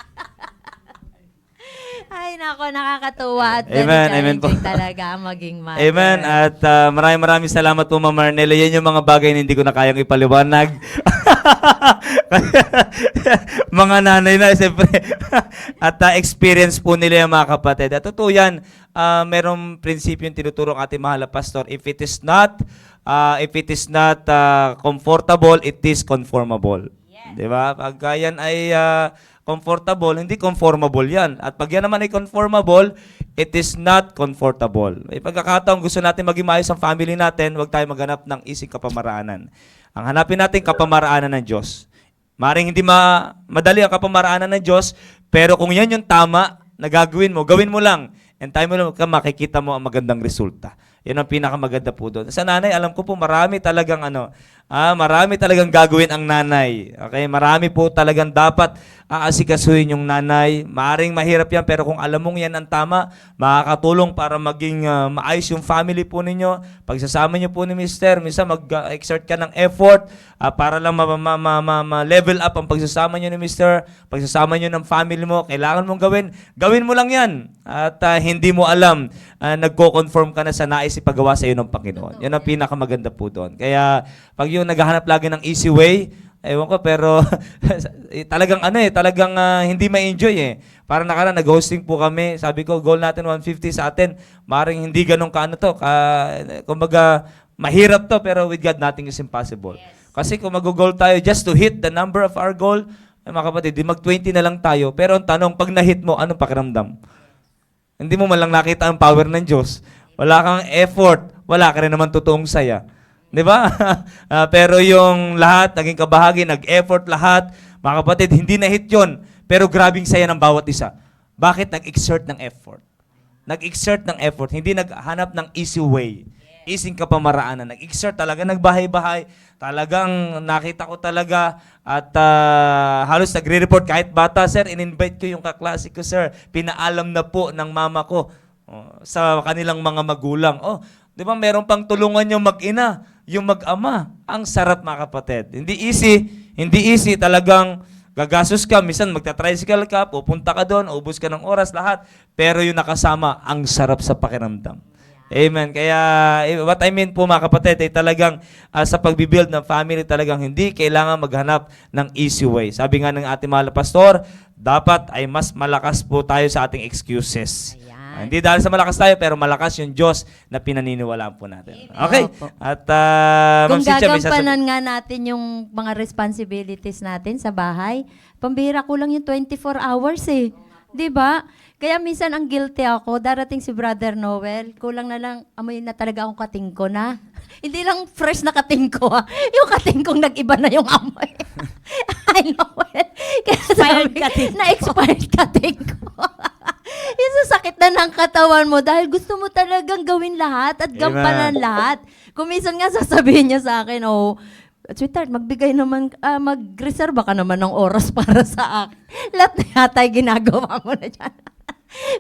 B: Ay, nako, nakakatuwa at very
A: Amen, amen po.
B: challenging talaga ang maging mother.
A: Amen. At maraming salamat po, Ma'am Marnela. Yan yung mga bagay na hindi ko na kayang ipaliwanag. Mga nanay na, siyempre. At experience po nila yung mga kapatid. At totoo yan, merong prinsipyo yung tinuturo ng ating mahal na pastor. If it is not comfortable, it is conformable. Diba? Pag yan ay comfortable, hindi conformable yan. At pag yan naman ay conformable, it is not comfortable. May pagkakataon, gusto natin maging maayos ang family natin, huwag tayo maghanap ng ising kapamaraanan. Ang hanapin natin, kapamaraanan ng Diyos. Maring hindi madali ang kapamaraanan ng Diyos, pero kung yan yung tama na gagawin mo, gawin mo lang. And time mo lang, makikita mo ang magandang resulta. Yan ang pinakamaganda po doon. Sa nanay, alam ko po, marami talagang Marami talagang gagawin ang nanay. Okay? Marami po talagang dapat aasikasuhin yung nanay. Maaring mahirap yan, pero kung alam mong yan ang tama, makakatulong para maging maayos yung family po ninyo. Pagsasama niyo po ni Mister, minsan mag-exert ka ng effort para lang ma-level up ang pagsasama niyo ni Mister, pagsasama niyo ng family mo. Kailangan mong gawin mo lang yan. At hindi mo alam, nagko-conform ka na sa nais ipagawa sa iyo ng Panginoon. Yan ang pinakamaganda po doon. Kaya pag yung naghahanap lagi ng easy way, ewan ko, pero talagang hindi ma-enjoy eh. Para nag-hosting po kami, sabi ko, goal natin 150 sa atin. Maring hindi ganun kumbaga, mahirap to, pero with God, nothing is impossible. Kasi kung mag-goal tayo just to hit the number of our goal, mga kapatid, di mag-20 na lang tayo. Pero ang tanong, pag na-hit mo, anong pakiramdam? Hindi mo man lang nakita ang power ng Diyos. Wala kang effort, wala ka rin naman totoong saya. Di ba? Pero yung lahat, naging kabahagi, nag-effort lahat. Mga kapatid, hindi na-hit yun. Pero grabing saya ng bawat isa. Bakit? Nag-exert ng effort. Nag-exert ng effort. Hindi naghanap ng easy way. Easy kapamaraanan. Nag-exert talaga, nagbahay-bahay. Talagang nakita ko talaga at halos nagre-report kahit bata, sir, in-invite ko yung kaklase ko, sir. Pinaalam na po ng mama ko sa kanilang mga magulang. Di ba meron pang tulungan yung mag-ina, yung mag-ama. Ang sarap, mga kapatid. Hindi easy talagang gagastos ka, minsan magta-tricycle ka, pupunta ka doon, ubos ka ng oras, lahat. Pero yung nakasama, ang sarap sa pakiramdam. Amen. Kaya what I mean po, mga kapatid, ay talagang sa pagbibuild ng family, talagang hindi kailangan maghanap ng easy way. Sabi nga ng ating mahal na pastor, dapat ay mas malakas po tayo sa ating excuses. Hindi dahil sa malakas tayo, pero malakas yung Diyos na pinaniniwalaan po natin. Okay?
B: Opo.
A: At
B: Kung
A: Ma'am Cynthia, may
B: gagampanan nga natin yung mga responsibilities natin sa bahay, pambihira ko lang yung 24 hours eh. 'Di ba? Kaya minsan ang guilty ako, darating si Brother Noel, kulang na lang, amoy na talaga akong katingko na. Hindi lang fresh na katingko yung katingkong nag-iba na yung amoy. Ay, Noel. Kaya
C: Expired
B: sabi,
C: katingko.
B: na-expired katingko. Yung sakit na ng katawan mo dahil gusto mo talagang gawin lahat at gampanan lahat. Kung minsan nga sasabihin niya sa akin, sweetheart, magbigay naman, mag-reserve ka naman ng oras para sa akin. Lahat na yata ay ginagawa mo na dyan.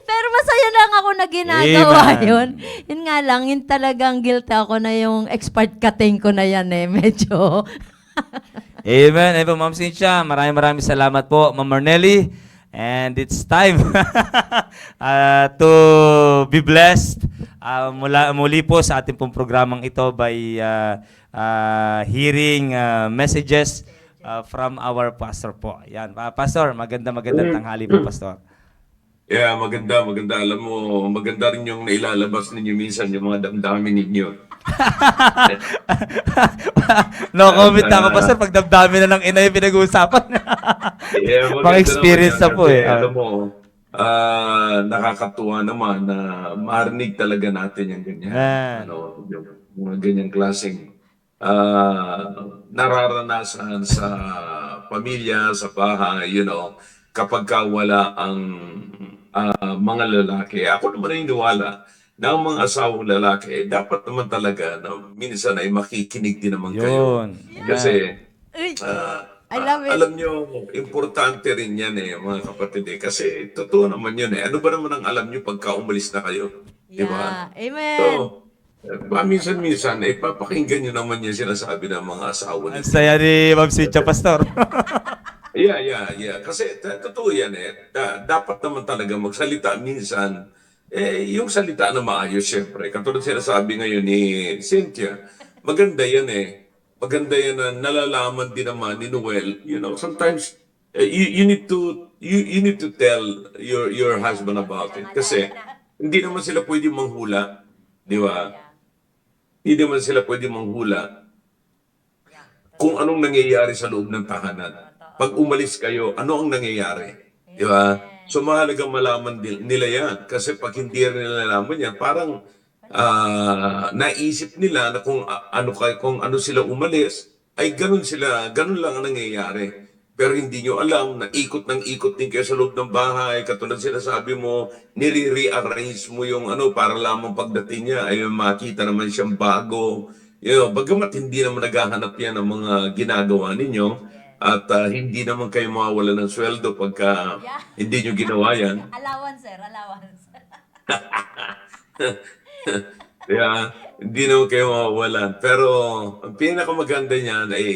B: Pero masaya lang ako na ginagawa yun. Yun nga lang, yun talagang guilty ako na yung expert cutting ko na yan eh. Medyo.
A: Amen. Amen, Ma'am Cynthia. Maraming salamat po, Ma'am Marnelly. And it's time to be blessed muli po sa ating pong programang ito by hearing messages from our pastor po. Yan, Pastor, magandang tanghali po, Pastor.
D: Yeah, maganda. Alam mo, maganda rin yung nailalabas ninyo minsan, yung mga damdamin ninyo.
A: No comment ako, Pastor, pag damdamin na ng ina yung pinag-uusapan.
D: Yeah,
A: Mga experience na po eh.
D: Alam mo, nakakatuwa naman na marinig talaga natin yung ganyan. Yung mga ganyang klaseng nararanasan sa pamilya, sa bahay, kapag ka wala ang mga lalaki. Ako naman naniniwala na ang mga asawang lalaki, dapat naman talaga na minsan ay makikinig din naman kayo.
A: Yun.
D: Kasi,
B: I love it.
D: alam nyo, importante rin yan mga kapatid Kasi, totoo naman yun Ano ba naman ang alam nyo pagka umalis na kayo? Di ba?
B: Amen.
D: So, minsan-minsan, papakinggan nyo naman yung sinasabi ng mga asawa
A: Ang
D: nila.
A: saya ni Ma'am Cynthia, Pastor.
D: Yeah. Kasi totoo yan dapat naman talaga magsalita minsan. Yung salita na maayos, syempre. Katulad sinasabi ngayon ni Cynthia, maganda yan Maganda yan na nalalaman din naman ni Noel. Sometimes you need to tell your husband about it. Kasi hindi naman sila pwede manghula, di ba? Hindi naman sila pwede manghula kung anong nangyayari sa loob ng tahanan. Pag umalis kayo, ano ang nangyayari? Di ba? So mahalagang malaman nila yan. Kasi pag hindi nila nalaman yan, parang naisip nila na kung ano sila umalis, ay ganun lang ang nangyayari. Pero hindi nyo alam na ikot din kayo sa loob ng bahay. Katulad sinasabi mo, nire-rearrange mo yung para lamang pagdating niya ay makita naman siyang bago. bagamat hindi naman naghahanap yan ng mga ginagawa ninyo at hindi naman kayo mawawala ng sweldo pagka hindi nyo ginawa yan.
B: Allowance, sir. Allowance.
D: Kaya hindi naman kayo mawawalan. Pero ang pinakamaganda niyan ay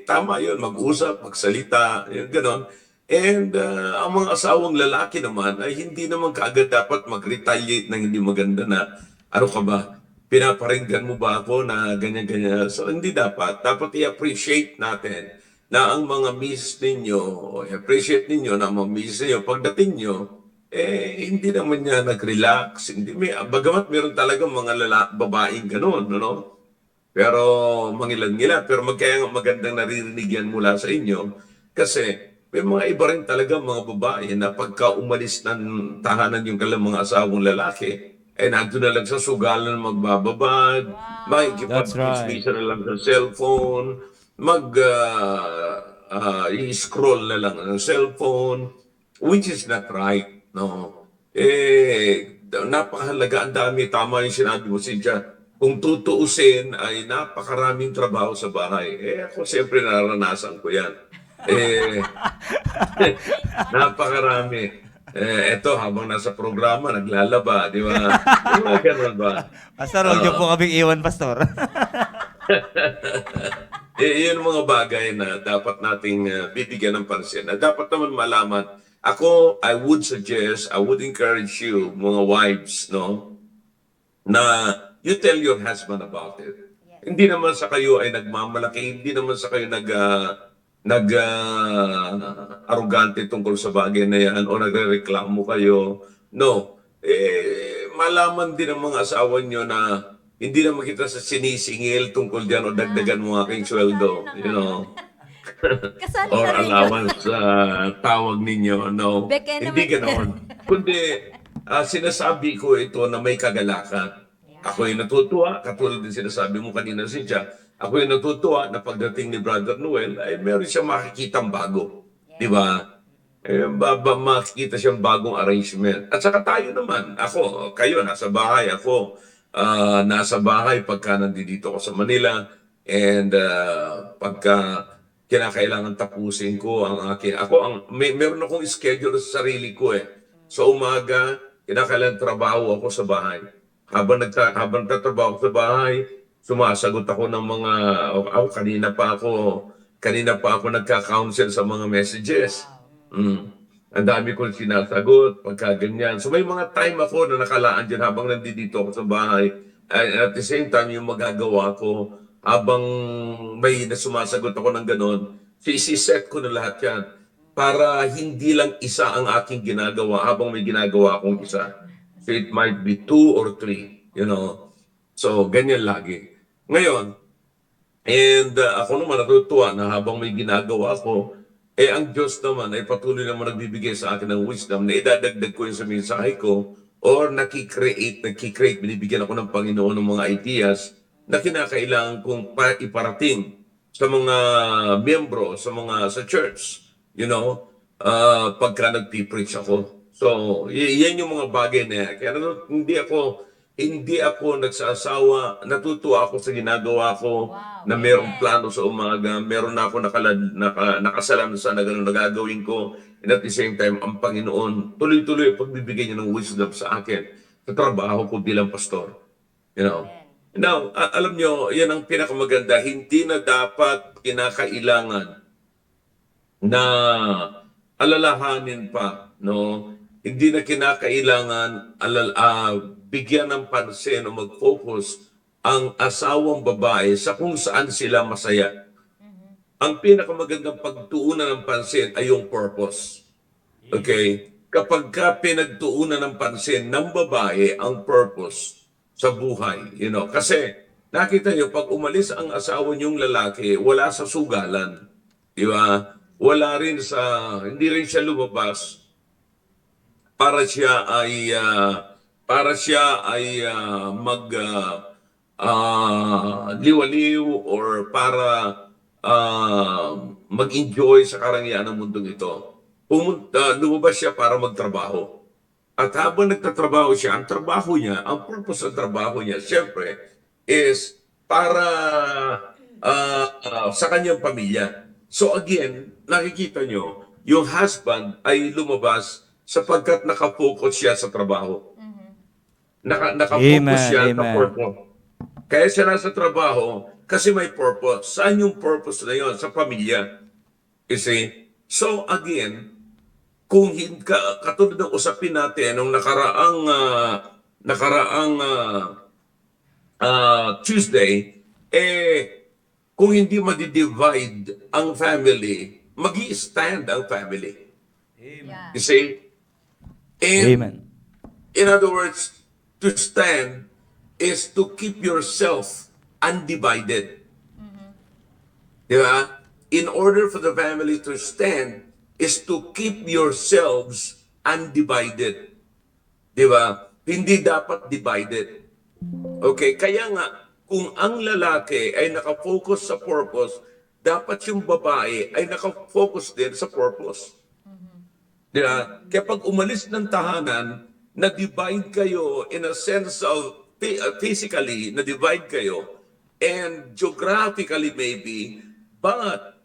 D: tama yun, mag-usap, magsalita, yun, ganon. And ang mga asawang lalaki naman ay hindi naman kaagad dapat mag-retaliate ng hindi maganda na ano ka ba, pinaparinggan mo ba ako na ganyan-ganyan. So hindi dapat. Dapat i-appreciate natin na ang mga miss ninyo, i-appreciate ninyo na mga miss ninyo, pagdating nyo, hindi naman niya nag-relax. Hindi, bagamat meron talaga mga babaeng ganun, no? Pero mangilan-ngilan. Pero kaya nga magandang naririnig yan mula sa inyo. Kasi may mga iba rin talaga mga babae na pagka umalis ng tahanan yung kanilang mga asawang lalaki, nandun na lang sa sugalan magbababad,
A: That's right.
D: makikipag-chismisan na lang sa cellphone, i-scroll na lang ng cellphone, which is not right. No? Napakahalaga, ang dami, tama yung sinabi mo, Cynthia. Kung tutuusin ay napakaraming trabaho sa bahay. Ako siyempre naranasan ko yan. Napakarami. Eto, habang nasa programa, naglalaba, di ba? Di ba ganun ba?
A: Pastor, huwag niyo po kaming iwan, Pastor.
D: Yun ang mga bagay na dapat nating bibigyan ng pansin. Na dapat naman malaman. Ako, I would encourage you, mga wives, no? Na you tell your husband about it. Hindi naman sa kayo ay nagmamalaki, hindi naman sa kayo arrogante tungkol sa bagay na yan o nagrereklamo kayo. No. Malaman din ng mga asawa nyo na hindi naman kita sa sinisingil tungkol dyan o dagdagan mo aking sweldo. You know.
B: Kasali
D: Or
B: na rin yun.
D: allowance tawag ninyo. No.
B: Beke
D: Hindi
B: naman
D: ganoon. Kundi sinasabi ko ito na may kagalakan. Ako'y natutuwa, katulad din sinasabi mo kanina, Cynthia, ako'y natutuwa na pagdating ni Brother Noel ay meron siyang makikitang bago. Di ba? Makikita siyang bagong arrangement. At saka tayo naman, ako, kayo, nasa bahay, ako, nasa bahay pagka nandito ako sa Manila, and pagka kinakailangan tapusin ko ang akin. Meron akong schedule sa sarili ko eh. Sa umaga, kinakailangan trabaho ako sa bahay. Habang nagtatrabaho ako sa bahay, sumasagot ako ng mga, kanina pa ako nagka-counsel sa mga messages. Ang dami kong sinasagot, pagka ganyan. So may mga time ako na nakalaan dyan habang nandito ako sa bahay. And at the same time, yung magagawa ko, habang may nasumasagot ako ng ganon, isi-set ko na lahat yan. Para hindi lang isa ang aking ginagawa habang may ginagawa akong isa. So it might be 2 or 3, you know. So ganyan lagi. Ngayon, and ako naman natutuwa na habang may ginagawa ko, ang Diyos naman ay patuloy naman nagbibigay sa akin ng wisdom na idadagdag ko yung sa mensahe ko or nakikreate, binibigyan ako ng Panginoon ng mga ideas na kinakailangan kong iparating sa mga miyembro, sa church, you know, pagka nagpipreach ako. So, yan yung mga bagay na yan. Kaya hindi ako nagsasawa, natutuwa ako sa ginagawa ko na merong plano sa umaga, meron na ako nakasalansa na gano'n nagagawin ko. And at the same time, ang Panginoon, tuloy-tuloy pagbibigay niya ng wisdom sa akin sa trabaho ko bilang pastor. You know? Now, alam nyo, yan ang pinakamaganda. Hindi na dapat kinakailangan na alalahanin pa, no? Hindi na kinakailangan bigyan ng pansin o mag-focus ang asawang babae sa kung saan sila masaya. Ang pinakamagandang pagtuunan ng pansin ay yung purpose. Okay? Kapag pinagtuunan ng pansin ng babae ang purpose sa buhay, you know, kasi nakita niyo, pag umalis ang asawa niyong lalaki, wala sa sugalan. Di ba? Hindi rin siya lumabas para siya ay liwaliw or para mag-enjoy sa karangyaan ng mundong ito. Lumabas siya para magtrabaho. At habang nagtatrabaho siya, ang purpose ng trabaho niya, siyempre, is para sa kanyang pamilya. So again, nakikita nyo, yung husband ay lumabas sapagkat nakafocus siya sa trabaho. Nakafocus
A: Amen,
D: siya sa
A: amen.
D: purpose. Kaya siya nasa trabaho kasi may purpose. Saan yung purpose na yun? Sa pamilya. You see? So again, kung katulad ng usapin natin nung nakaraang Tuesday, kung hindi madi-divide ang family, magi-stand ang family. You see? And
A: Amen.
D: in other words, to stand is to keep yourself undivided. Di ba? In order for the family to stand is to keep yourselves undivided. Di ba? Hindi dapat divided. Okay? Kaya nga, kung ang lalaki ay nakafocus sa purpose, dapat yung babae ay nakafocus din sa purpose. Di ba? Kaya pag umalis ng tahanan, na-divide kayo in a sense of physically, na-divide kayo, and geographically maybe, but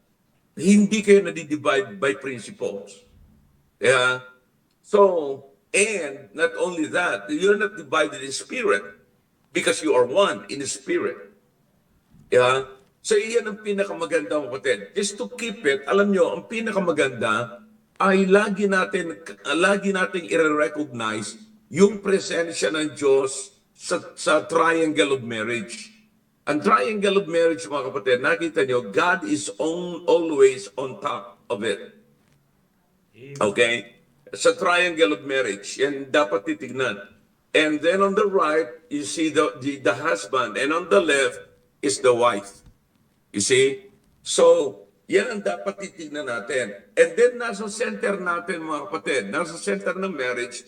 D: hindi kayo na-divide by principles. Yeah? So, and not only that, you're not divided in spirit because you are one in the spirit. Yeah? So, iyan ang pinakamaganda, kapatid. Just to keep it, alam nyo, ang pinakamaganda ay lagi natin i-recognize yung presensya ng Diyos sa triangle of marriage. Ang triangle of marriage, mga kapatid, nakita nyo, God is always on top of it. Okay? Sa triangle of marriage, yan dapat titignan. And then on the right, you see the husband, and on the left is the wife. You see? So, yan ang dapat titignan natin. And then, nasa center natin, mga kapatid, nasa center ng marriage,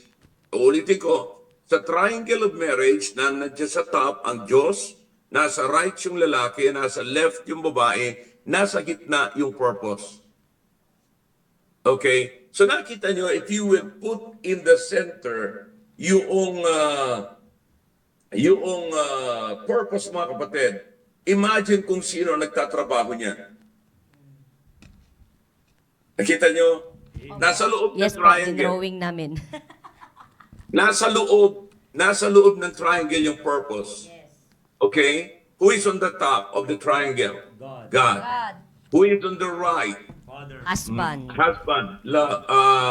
D: ulitin ko, sa triangle of marriage, na nandiyan sa top ang Diyos, nasa right yung lalaki, nasa left yung babae, nasa gitna yung purpose. Okay? So nakita nyo, if you will put in the center yung purpose, mga kapatid, imagine kung sino nagtatrabaho niya. Nakita nyo? Nasa loob ng
C: Yes po,
D: triangle.
C: drawing namin.
D: Nasa loob ng triangle yung purpose. Okay? Who is on the top of the triangle? God. Who is on the right?
C: Husband.
D: Husband,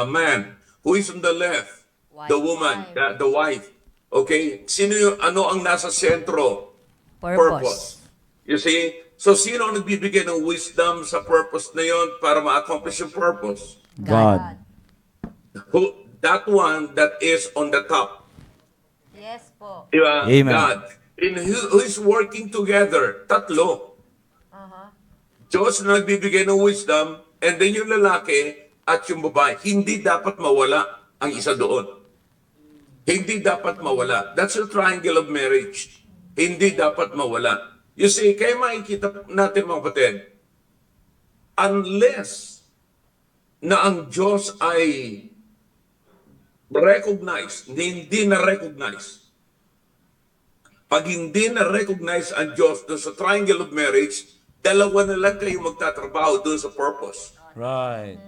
D: man. Who is on the left? The woman, the wife. Okay? Sino yung, ano ang nasa sentro?
C: Purpose.
D: You see? So, sino ang nagbibigay ng wisdom sa purpose na yon para ma-accomplish yung purpose?
A: God.
D: That one that is on the top.
B: Yes po.
D: Diba?
A: Amen.
D: God. And who is working together? Tatlo. Diyos na nagbibigay ng wisdom, and then yung lalaki at yung babae. Hindi dapat mawala ang isa doon. Hindi dapat mawala. That's the triangle of marriage. Hindi dapat mawala. You see, kaya makikita natin, mga kapatid, unless na ang Diyos ay recognize, hindi na-recognize. Pag hindi na-recognize ang Diyos doon sa triangle of marriage, dalawa na lang kayo magtatrabaho doon sa purpose.
A: Right.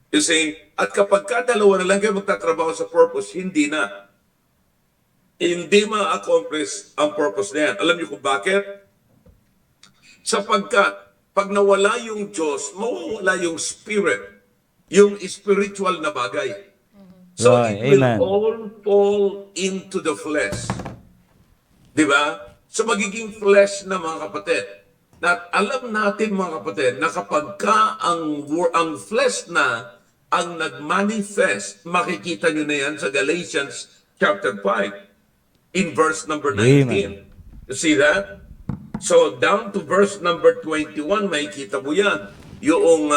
D: You see, at kapag dalawa na lang kayo magtatrabaho sa purpose, hindi na. Hindi ma-accomplish ang purpose na yan. Alam niyo kung bakit? Sapagkat, pag nawala yung Diyos, mawawala yung spirit, yung spiritual na bagay. So,
A: Right.
D: it will
A: Amen.
D: all fall into the flesh. Di ba? So, magiging flesh na, mga kapatid. Na alam natin, mga kapatid, na kapag ang flesh na ang nag-manifest, makikita nyo na yan sa Galatians chapter 5. In verse number 19.
A: Amen.
D: You see that? So, down to verse number 21, makikita mo yan. Yung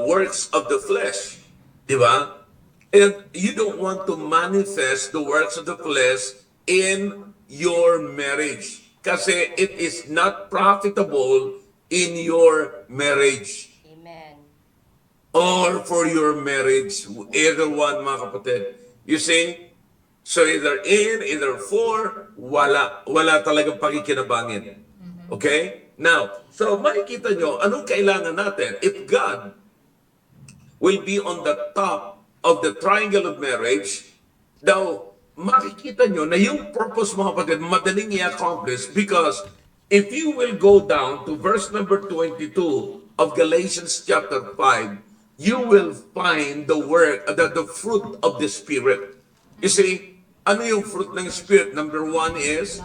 D: works of the flesh. Di ba? And you don't want to manifest the works of the flesh in your marriage. Kasi it is not profitable in your marriage.
C: Amen.
D: Or for your marriage. Either one, mga kapatid. You see? So either in, either for, wala. Wala talagang pakikinabangin. Okay? Now, so makikita nyo, anong kailangan natin? If God will be on the top of the triangle of marriage, daw, makikita nyo na yung purpose, mga kapatid, madaling i-accomplish because if you will go down to verse number 22 of Galatians chapter 5, you will find the fruit of the Spirit. You see, ano yung fruit ng Spirit? Number 1 is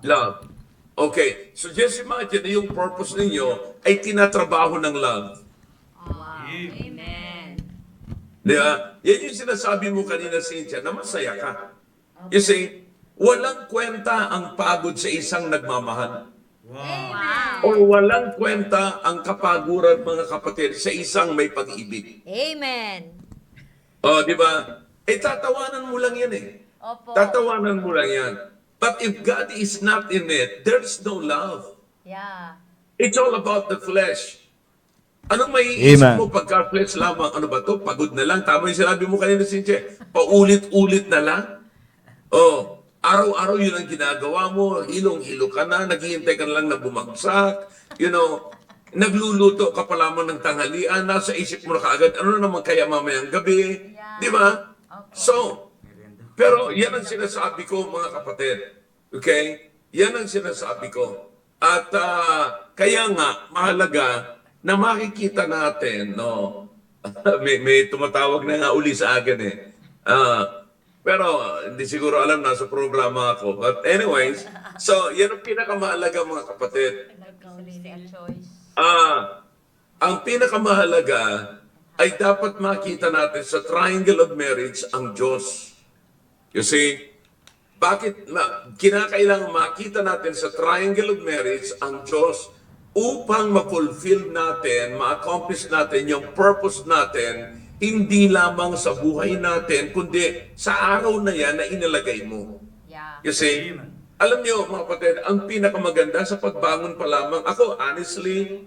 D: love. Okay, so just imagine na yung purpose ninyo ay tinatrabaho ng love.
B: Amen.
D: Di ba? Yan yung sinasabi mo kanina, Cynthia, na masaya ka. You see, walang kwenta ang pagod sa isang nagmamahal. O walang kwenta ang kapaguran, mga kapatid, sa isang may pag-ibig.
B: Amen.
D: O, di ba? Tatawanan mo lang yan eh.
B: Opo.
D: Tatawanan mo lang yan. But if God is not in it, there's no love.
B: Yeah.
D: It's all about the flesh. Anong maiisip
A: Amen.
D: mo pagka flesh lamang? Ano ba to? Pagod na lang. Tama yung sinabi mo kanina, Cynthia. Paulit-ulit na lang. Oh, araw-araw yun ang ginagawa mo. Hilong-hilo ka na. Naghihintay ka na lang na bumagsak. You know, nagluluto ka pa lamang ng tanghalian. Nasa isip mo na kaagad, ano naman kaya mamayang gabi? Di ba? So, pero yan ang sinasabi ko, mga kapatid. Okay? Yan ang sinasabi ko. At kaya nga, mahalaga na makikita natin, no? may tumatawag na nga uli sa akin eh. Pero hindi siguro alam, nasa programa ako. But anyways, so yan ang pinakamahalaga, mga kapatid. Ang pinakamahalaga ay dapat makita natin sa triangle of marriage ang Diyos. You see, bakit kinakailangan makita natin sa triangle of marriage ang Diyos upang ma-fulfill natin, ma-accomplish natin yung purpose natin, hindi lamang sa buhay natin, kundi sa araw na yan na inilagay mo.
B: Yeah.
D: You see, alam niyo, mga kapatid, ang pinakamaganda sa pagbangon pa lamang, ako honestly,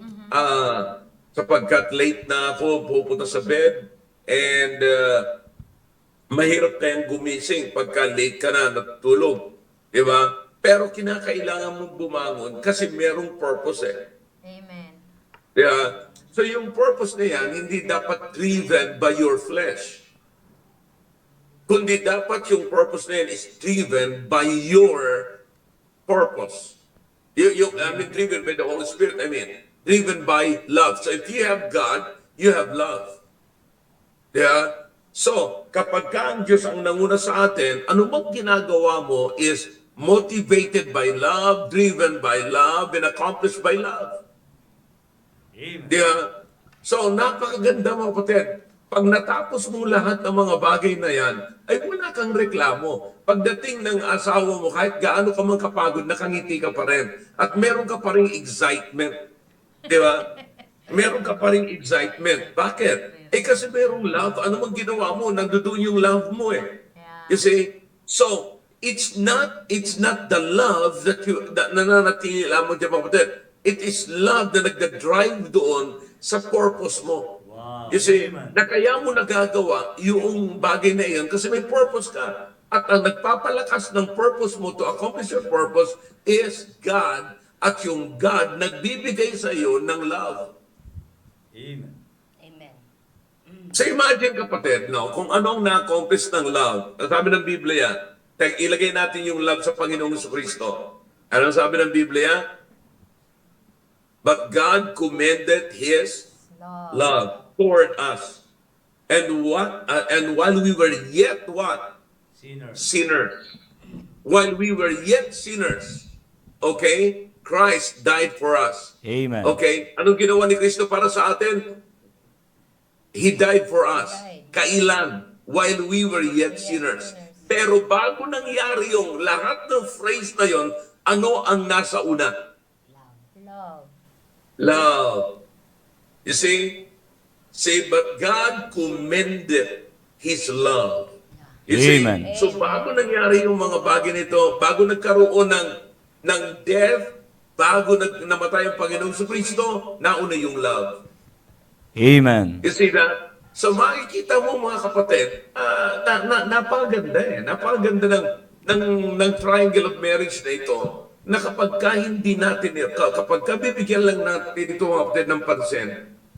D: sapagkat late na ako pupunta sa bed, and mahirap kayang gumising pagka late ka na natutulog. Di ba? Pero kinakailangan mong bumangon kasi merong purpose eh.
B: Amen.
D: Yeah. So yung purpose na yan, hindi dapat driven by your flesh. Kundi dapat yung purpose na yan is driven by your purpose. I mean, driven by the Holy Spirit, driven by love. So if you have God, you have love. Yeah? So, kapag ka ang Diyos ang nanguna sa atin, ano mang ginagawa mo is motivated by love, driven by love, and accomplished by love. Yeah. So, napakaganda, mga kapatid. Pag natapos mo lahat ng mga bagay na yan, ay wala kang reklamo. Pagdating ng asawa mo, kahit gaano ka man kapagod, nakangiti ka pa rin. At meron ka pa rin excitement. Di ba? Meron ka pa rin excitement. Bakit? Kasi merong love. Ano mang ginawa mo, nandoon yung love mo eh. You see? So, it's not the love that nananatili lamang dyan, mga kapatid. It is love na nagda-drive doon sa purpose mo. You see, na kaya mo nagagawa yung bagay na iyon kasi may purpose ka. At ang nagpapalakas ng purpose mo to accomplish your purpose is God. At yung God nagbibigay sa iyo ng love.
A: Amen.
C: Amen.
D: So imagine, kapatid, no, kung anong na-accomplish ng love. Ang sabi ng Biblia, ilagay natin yung love sa Panginoong Kristo. Ano sabi ng Biblia? But God commended His love toward us. And while we were yet what? Sinners. While we were yet sinners, okay, Christ died for us.
A: Amen.
D: Okay, anong ginawa ni Kristo para sa atin? He died for us. Kailan? While we were yet sinners. Pero bago nangyari yung lahat ng phrase na yon, ano ang nasa una?
B: Love.
D: Love. You see? But God commended His love. You see?
A: Amen.
D: So bago nangyari yung mga bagay nito, bago nagkaroon ng death, bago namatay ang Panginoong Kristo, nauna yung love.
A: Amen.
D: You see that? So makikita mo mga kapatid, napakaganda eh. Napakaganda ng triangle of marriage na ito na kapag ka hindi natin, kapag ka bibigyan lang natin ito mga kapatid ng pansin,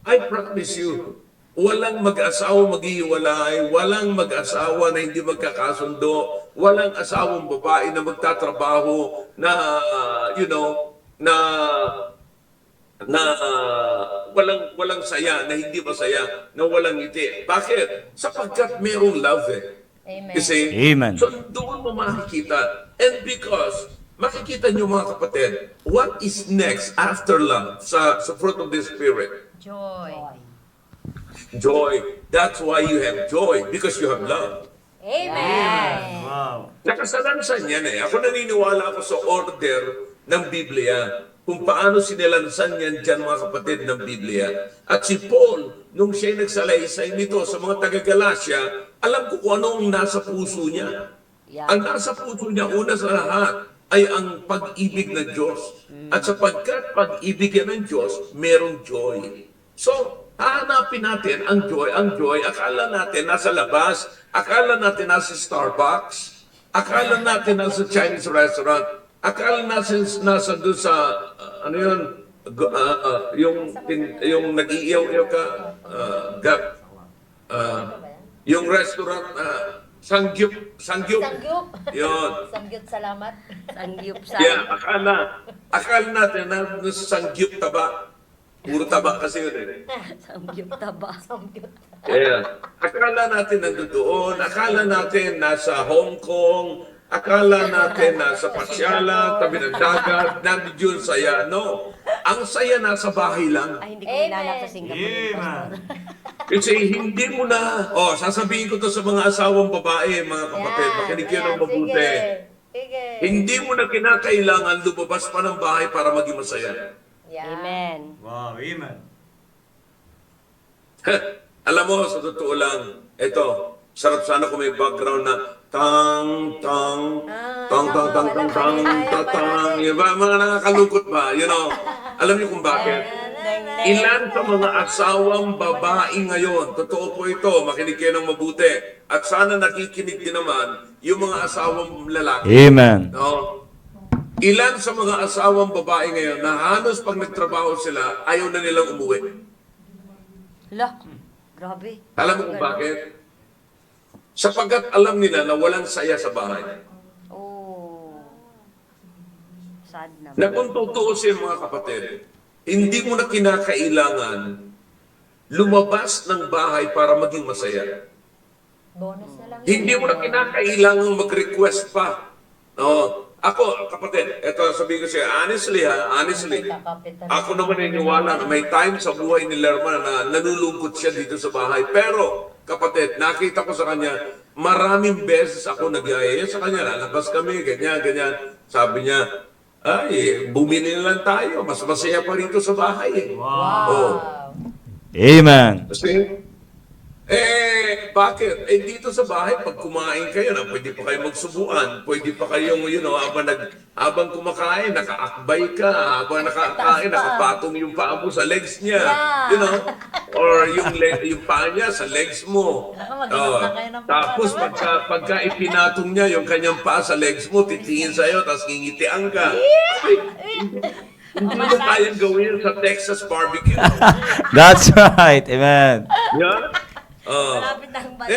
D: I promise you, walang mag-asawa maghihiwalay, walang mag-asawa na hindi magkakasundo, walang asawang babae na magtatrabaho na, walang saya, na hindi masaya, na walang ngiti. Bakit? Sapagkat merong love eh.
B: Amen.
D: You see?
A: Amen.
D: So doon mo makikita. And because makikita nyo mga kapatid, what is next after love sa fruit of the Spirit?
B: Joy.
D: Joy. That's why you have joy, because you have love.
B: Amen.
A: Wow.
D: Nakasalansan yan eh. Ako naniniwala ako sa order ng Biblia, kung paano sinilansan yan dyan mga kapatid ng Biblia. At si Paul, nung siya'y nagsalaysay nito sa mga taga-Galacia, alam ko kung ano ang nasa puso niya.
B: Yeah.
D: Ang nasa puso niya, una sa lahat, ay ang pag-ibig ng Diyos. At sapagkat pag-ibig yan ng Diyos, merong joy. So, hahanapin natin ang joy. Ang joy, akala natin nasa labas, akala natin nasa Starbucks, akala natin nasa Chinese restaurant, akala natin nasa doon sa, yung nag-iiyaw-iyaw ka, yung restaurant, Sangyup.
B: Sangyup.
D: Yun.
B: Sangyup, salamat.
C: Sangyup sa...
D: Yeah, akala natin na nasa Sangyup taba. Puro taba kasi yun eh.
C: Sangyup taba.
B: Sangyup.
D: Yeah. Akala natin nandoon, akala natin nasa Hong Kong, akala natin nasa Pasyala, tabi ng dagat, nandiyon saya. No. Ang saya nasa bahay lang.
C: Ay, hindi ko hinanap sa Singapore.
A: Amen.
D: Kasi hindi mo na, sasabihin ko to sa mga asawang babae, mga kapatid, makinig kayo ng mabuti.
B: Sige.
D: Hindi mo na kinakailangan lumabas pa ng bahay para maging masaya.
B: Yeah.
C: Amen.
A: Wow. Amen.
D: Alam mo, sa totoo lang, ito, sarap sana kung may background na tang, tang, tang, tang, tang, tang, tang, tang, tang, yung mga nakakalungkot ba, alam niyo kung bakit? Ilan sa mga asawang babae ngayon, totoo po ito, makinig kayo ng mabuti, at sana nakikinig din naman yung mga asawang lalaki.
A: Amen.
D: No? Ilan sa mga asawang babae ngayon na halos pag nagtrabaho sila, ayaw na nilang umuwi.
C: Hala, grabe.
D: Alam mo kung bakit? Sapagkat alam nila na walang saya sa bahay.
C: Oh. Sad naman.
D: Na kung tutuusin mga kapatid, hindi mo na kinakailangan lumabas ng bahay para maging masaya.
B: Bonus na lang.
D: Hindi mo na kinakailangan mag-request pa. No? Ako, kapatid, eto sabihin ko siya, honestly, ako naman naniniwala na may time sa buhay ni Lerma na nalulungkot siya dito sa bahay. Pero, kapatid, nakita ko sa kanya, maraming beses ako nag-iaya sa kanya, lalabas kami, ganyan. Sabi niya, ay, bumili na lang tayo, mas masaya pa rito sa bahay eh.
A: Wow.
D: Oh.
A: Amen.
D: Kasi, bakit? Dito sa bahay, pag kumain kayo na, pwede pa kayo magsubuan, pwede pa kayong, habang kumakain, nakaakbay ka, habang nakakain, nakapatong yung paa mo sa legs niya, or yung paa niya sa legs mo. Tapos, pagka ipinatong niya yung kanyang paa sa legs mo, titingin sa'yo, tapos ngingitian ka. Hindi mo kayang gawin sa Texas barbecue.
A: That's right. Amen.
D: Yeah?
C: Malapit na ang bata.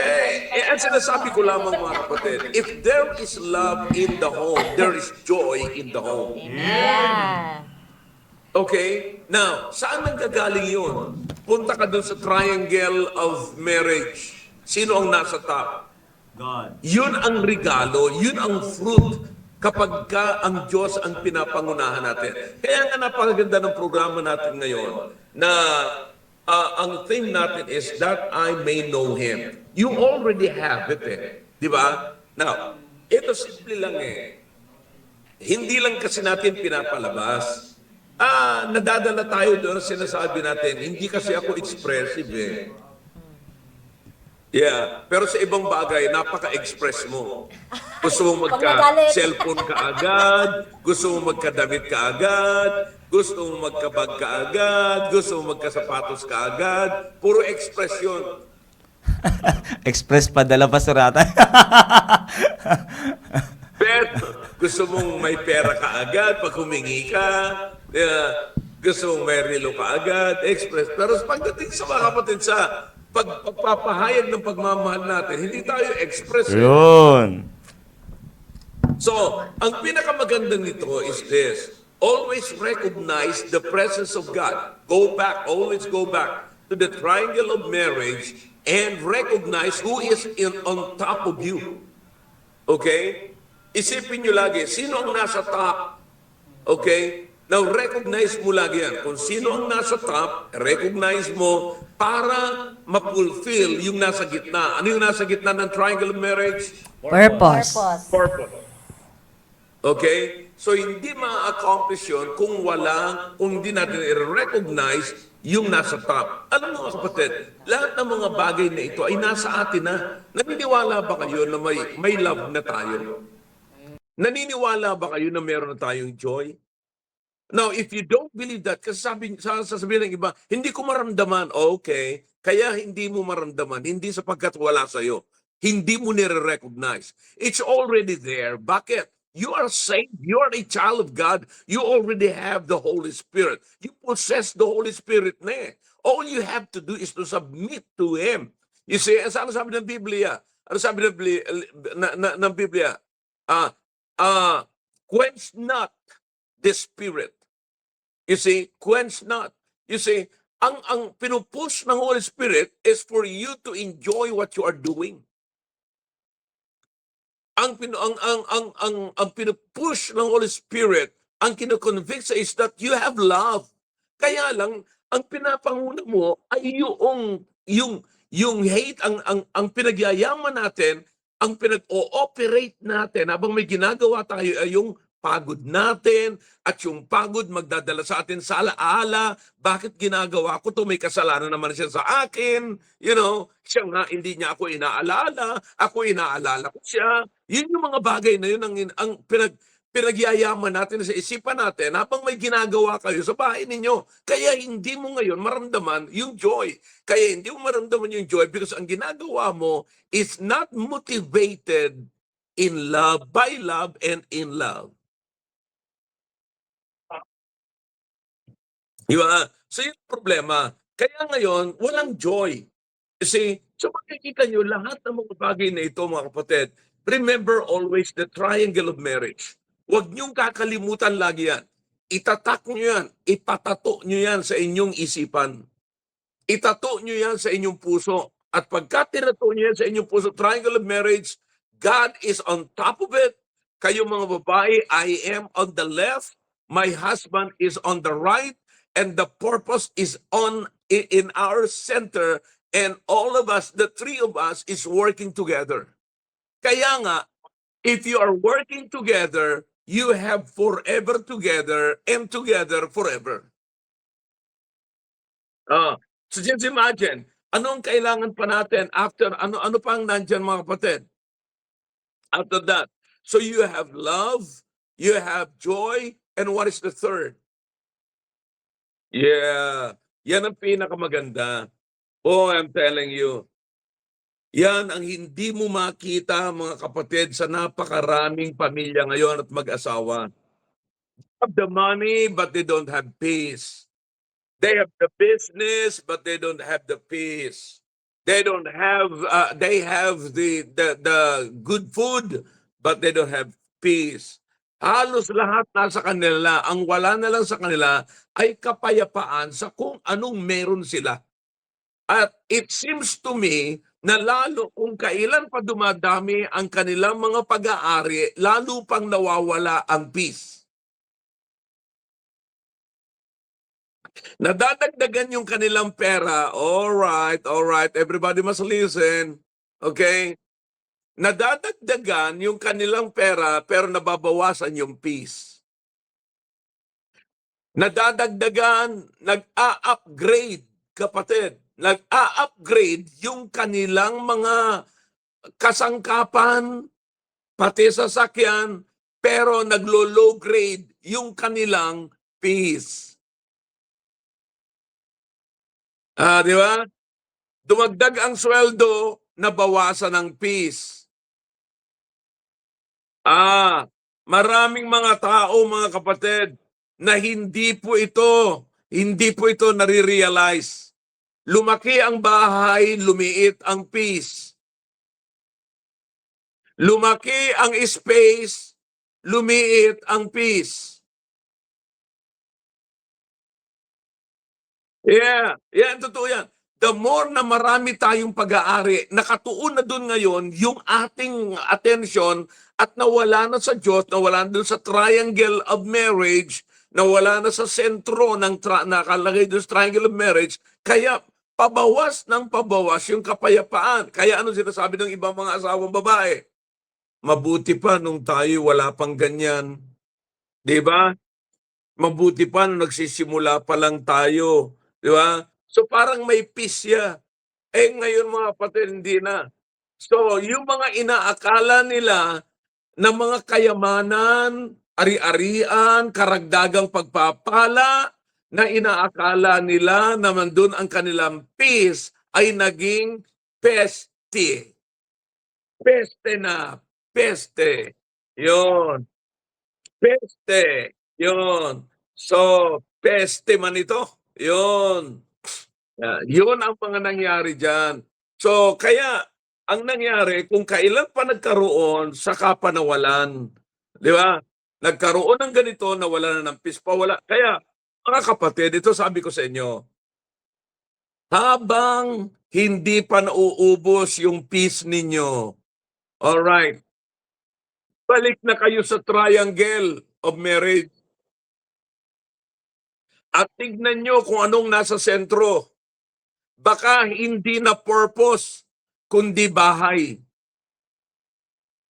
D: Ang sinasabi ko lamang mga kapatid, if there is love in the home, there is joy in the home.
B: Yeah.
D: Okay? Now, saan nanggagaling yun? Punta ka dun sa triangle of marriage. Sino ang nasa top?
A: God.
D: Yun ang regalo, yun ang fruit kapag ka ang Diyos ang pinapangunahan natin. Kaya nga napakaganda ng programa natin ngayon na ang theme natin is that I may know Him. You already have it eh. Di ba? Now, ito simple lang eh. Hindi lang kasi natin pinapalabas. Nadadala tayo doon, sinasabi natin, hindi kasi ako expressive eh. Yeah, pero sa ibang bagay, napaka-express mo. Gusto mo magka-cellphone ka agad, gusto mo magkadamit ka agad, gusto mo magkabag ka agad, gusto mo magkasapatos ka agad, puro expression.
A: Express padala pa surata.
E: Pero gusto mong may pera ka agad pag humingi ka. Gusto mong may relo ka agad, express. Pero pagdating sa mga kapatid sa pagpapahayag ng pagmamahal natin, hindi tayo express.
A: Yun.
E: So, ang pinakamaganda nito is this. Always recognize the presence of God. Go back, always go back to the triangle of marriage and recognize who is on top of you. Okay? Isipin nyo lagi, sino ang nasa top? Okay? Now, recognize mo lagi yan. Kung sino ang nasa top, recognize mo para ma-fulfill yung nasa gitna. Ano yung nasa gitna ng triangle of marriage?
C: Purpose.
E: Purpose. Okay? So, hindi ma-accomplish yun kung hindi natin i-recognize yung nasa top. Alam mo mga kapatid, lahat ng mga bagay na ito ay nasa atin na. Naniniwala ba kayo na may love na tayo? Naniniwala ba kayo na meron na tayong joy? Now, if you don't believe that, kasi sasabihin ng iba, hindi ko maramdaman. Okay, kaya hindi mo maramdaman, hindi sapagkat wala sa'yo. Hindi mo nire-recognize. It's already there. Bakit? You are saved. You are a child of God. You already have the Holy Spirit. You possess the Holy Spirit na eh. All you have to do is to submit to Him. You see, ano sabi ng Biblia? Ano sabi ng Biblia? Quench not the Spirit. You see, quench not. You see, ang pinupush ng Holy Spirit is for you to enjoy what you are doing. Ang pinupush ng Holy Spirit, ang kino-convict is that you have love. Kaya lang, ang pinapanguna mo ay yung hate, ang pinagyayaman natin, ang pinag-ooperate natin habang may ginagawa tayo ay yung pagod natin, at yung pagod magdadala sa atin sa alaala. Bakit ginagawa ko to? May kasalanan naman siya sa akin. You know, siya nga, hindi niya ako inaalala. Ako inaalala ko siya. Yun yung mga bagay na yun ang pinagyayaman natin sa isipan natin habang may ginagawa kayo sa bahay ninyo. Kaya hindi mo ngayon maramdaman yung joy. Kaya hindi mo maramdaman yung joy because ang ginagawa mo is not motivated in love, by love, and in love. Di ba? So yung problema. Kaya ngayon, walang joy. Kasi, so makikita nyo, lahat ng mga bagay na ito, mga kapatid, remember always the triangle of marriage. Huwag niyong kakalimutan lagi yan. Itatak nyo yan. Ipatato nyo yan sa inyong isipan. Itato nyo yan sa inyong puso. At pagka tinato nyo yan sa inyong puso, triangle of marriage, God is on top of it. Kayo mga babae, I am on the left. My husband is on the right. And the purpose is in our center, and all of us, the three of us, is working together. Kaya nga, if you are working together, you have forever together and together forever. So just imagine, anong kailangan pa natin after, ano pang nandyan mga kapatid? After that, so you have love, you have joy, and what is the third? Yeah, yan ang pinakamaganda. Oh, I'm telling you. Yan ang hindi mo makita, mga kapatid, sa napakaraming pamilya ngayon at mag-asawa. They have the money, but they don't have peace. They have the business, but they don't have the peace. They don't have, they have the good food, but they don't have peace. Halos lahat nasa kanila. Ang wala na lang sa kanila ay kapayapaan sa kung anong meron sila. At it seems to me na lalo kung kailan pa dumadami ang kanilang mga pag-aari, lalo pang nawawala ang peace. Nadadagdagan yung kanilang pera. All right, everybody must listen. Okay? Nadadagdagan yung kanilang pera pero nababawasan yung peace. Nadadagdagan, nag-a-upgrade, kapatid. Nag-a-upgrade yung kanilang mga kasangkapan, pati sasakyan, pero naglo-low grade yung kanilang peace. Di ba? Dumagdag ang sweldo, nabawasan ng peace. Maraming mga tao, mga kapatid, na hindi po ito nare-realize. Lumaki ang bahay, lumiit ang peace. Lumaki ang space, lumiit ang peace. Totoo yan. The more na marami tayong pag-aari, nakatuon na dun ngayon yung ating attention at nawala na sa Diyos, nawala na dun sa triangle of marriage, nawala na sa sentro ng nakalagay dun sa triangle of marriage, kaya pabawas ng pabawas yung kapayapaan. Kaya ano sinasabi ng ibang mga asawang babae? Mabuti pa nung tayo wala pang ganyan. Di ba? Mabuti pa nung nagsisimula pa lang tayo. Di ba? So parang may peace siya. Ngayon mga kapatid, hindi na. So yung mga inaakala nila na mga kayamanan, ari-arian, karagdagang pagpapala, na inaakala nila na nandun ang kanilang peace ay naging peste. Peste na. Peste. Yun. Peste. Yun. So, peste man ito. Yun. Yun ang mga nangyari dyan. So, kaya, ang nangyari, kung kailan pa nagkaroon, saka pa nawalan. Di ba? Nagkaroon ng ganito, nawalan na ng peace, pawala. Kaya, mga kapatid, ito sabi ko sa inyo, habang hindi pa nauubos yung peace ninyo, alright, balik na kayo sa triangle of marriage. At tignan nyo kung anong nasa sentro. Baka hindi na purpose, kundi bahay.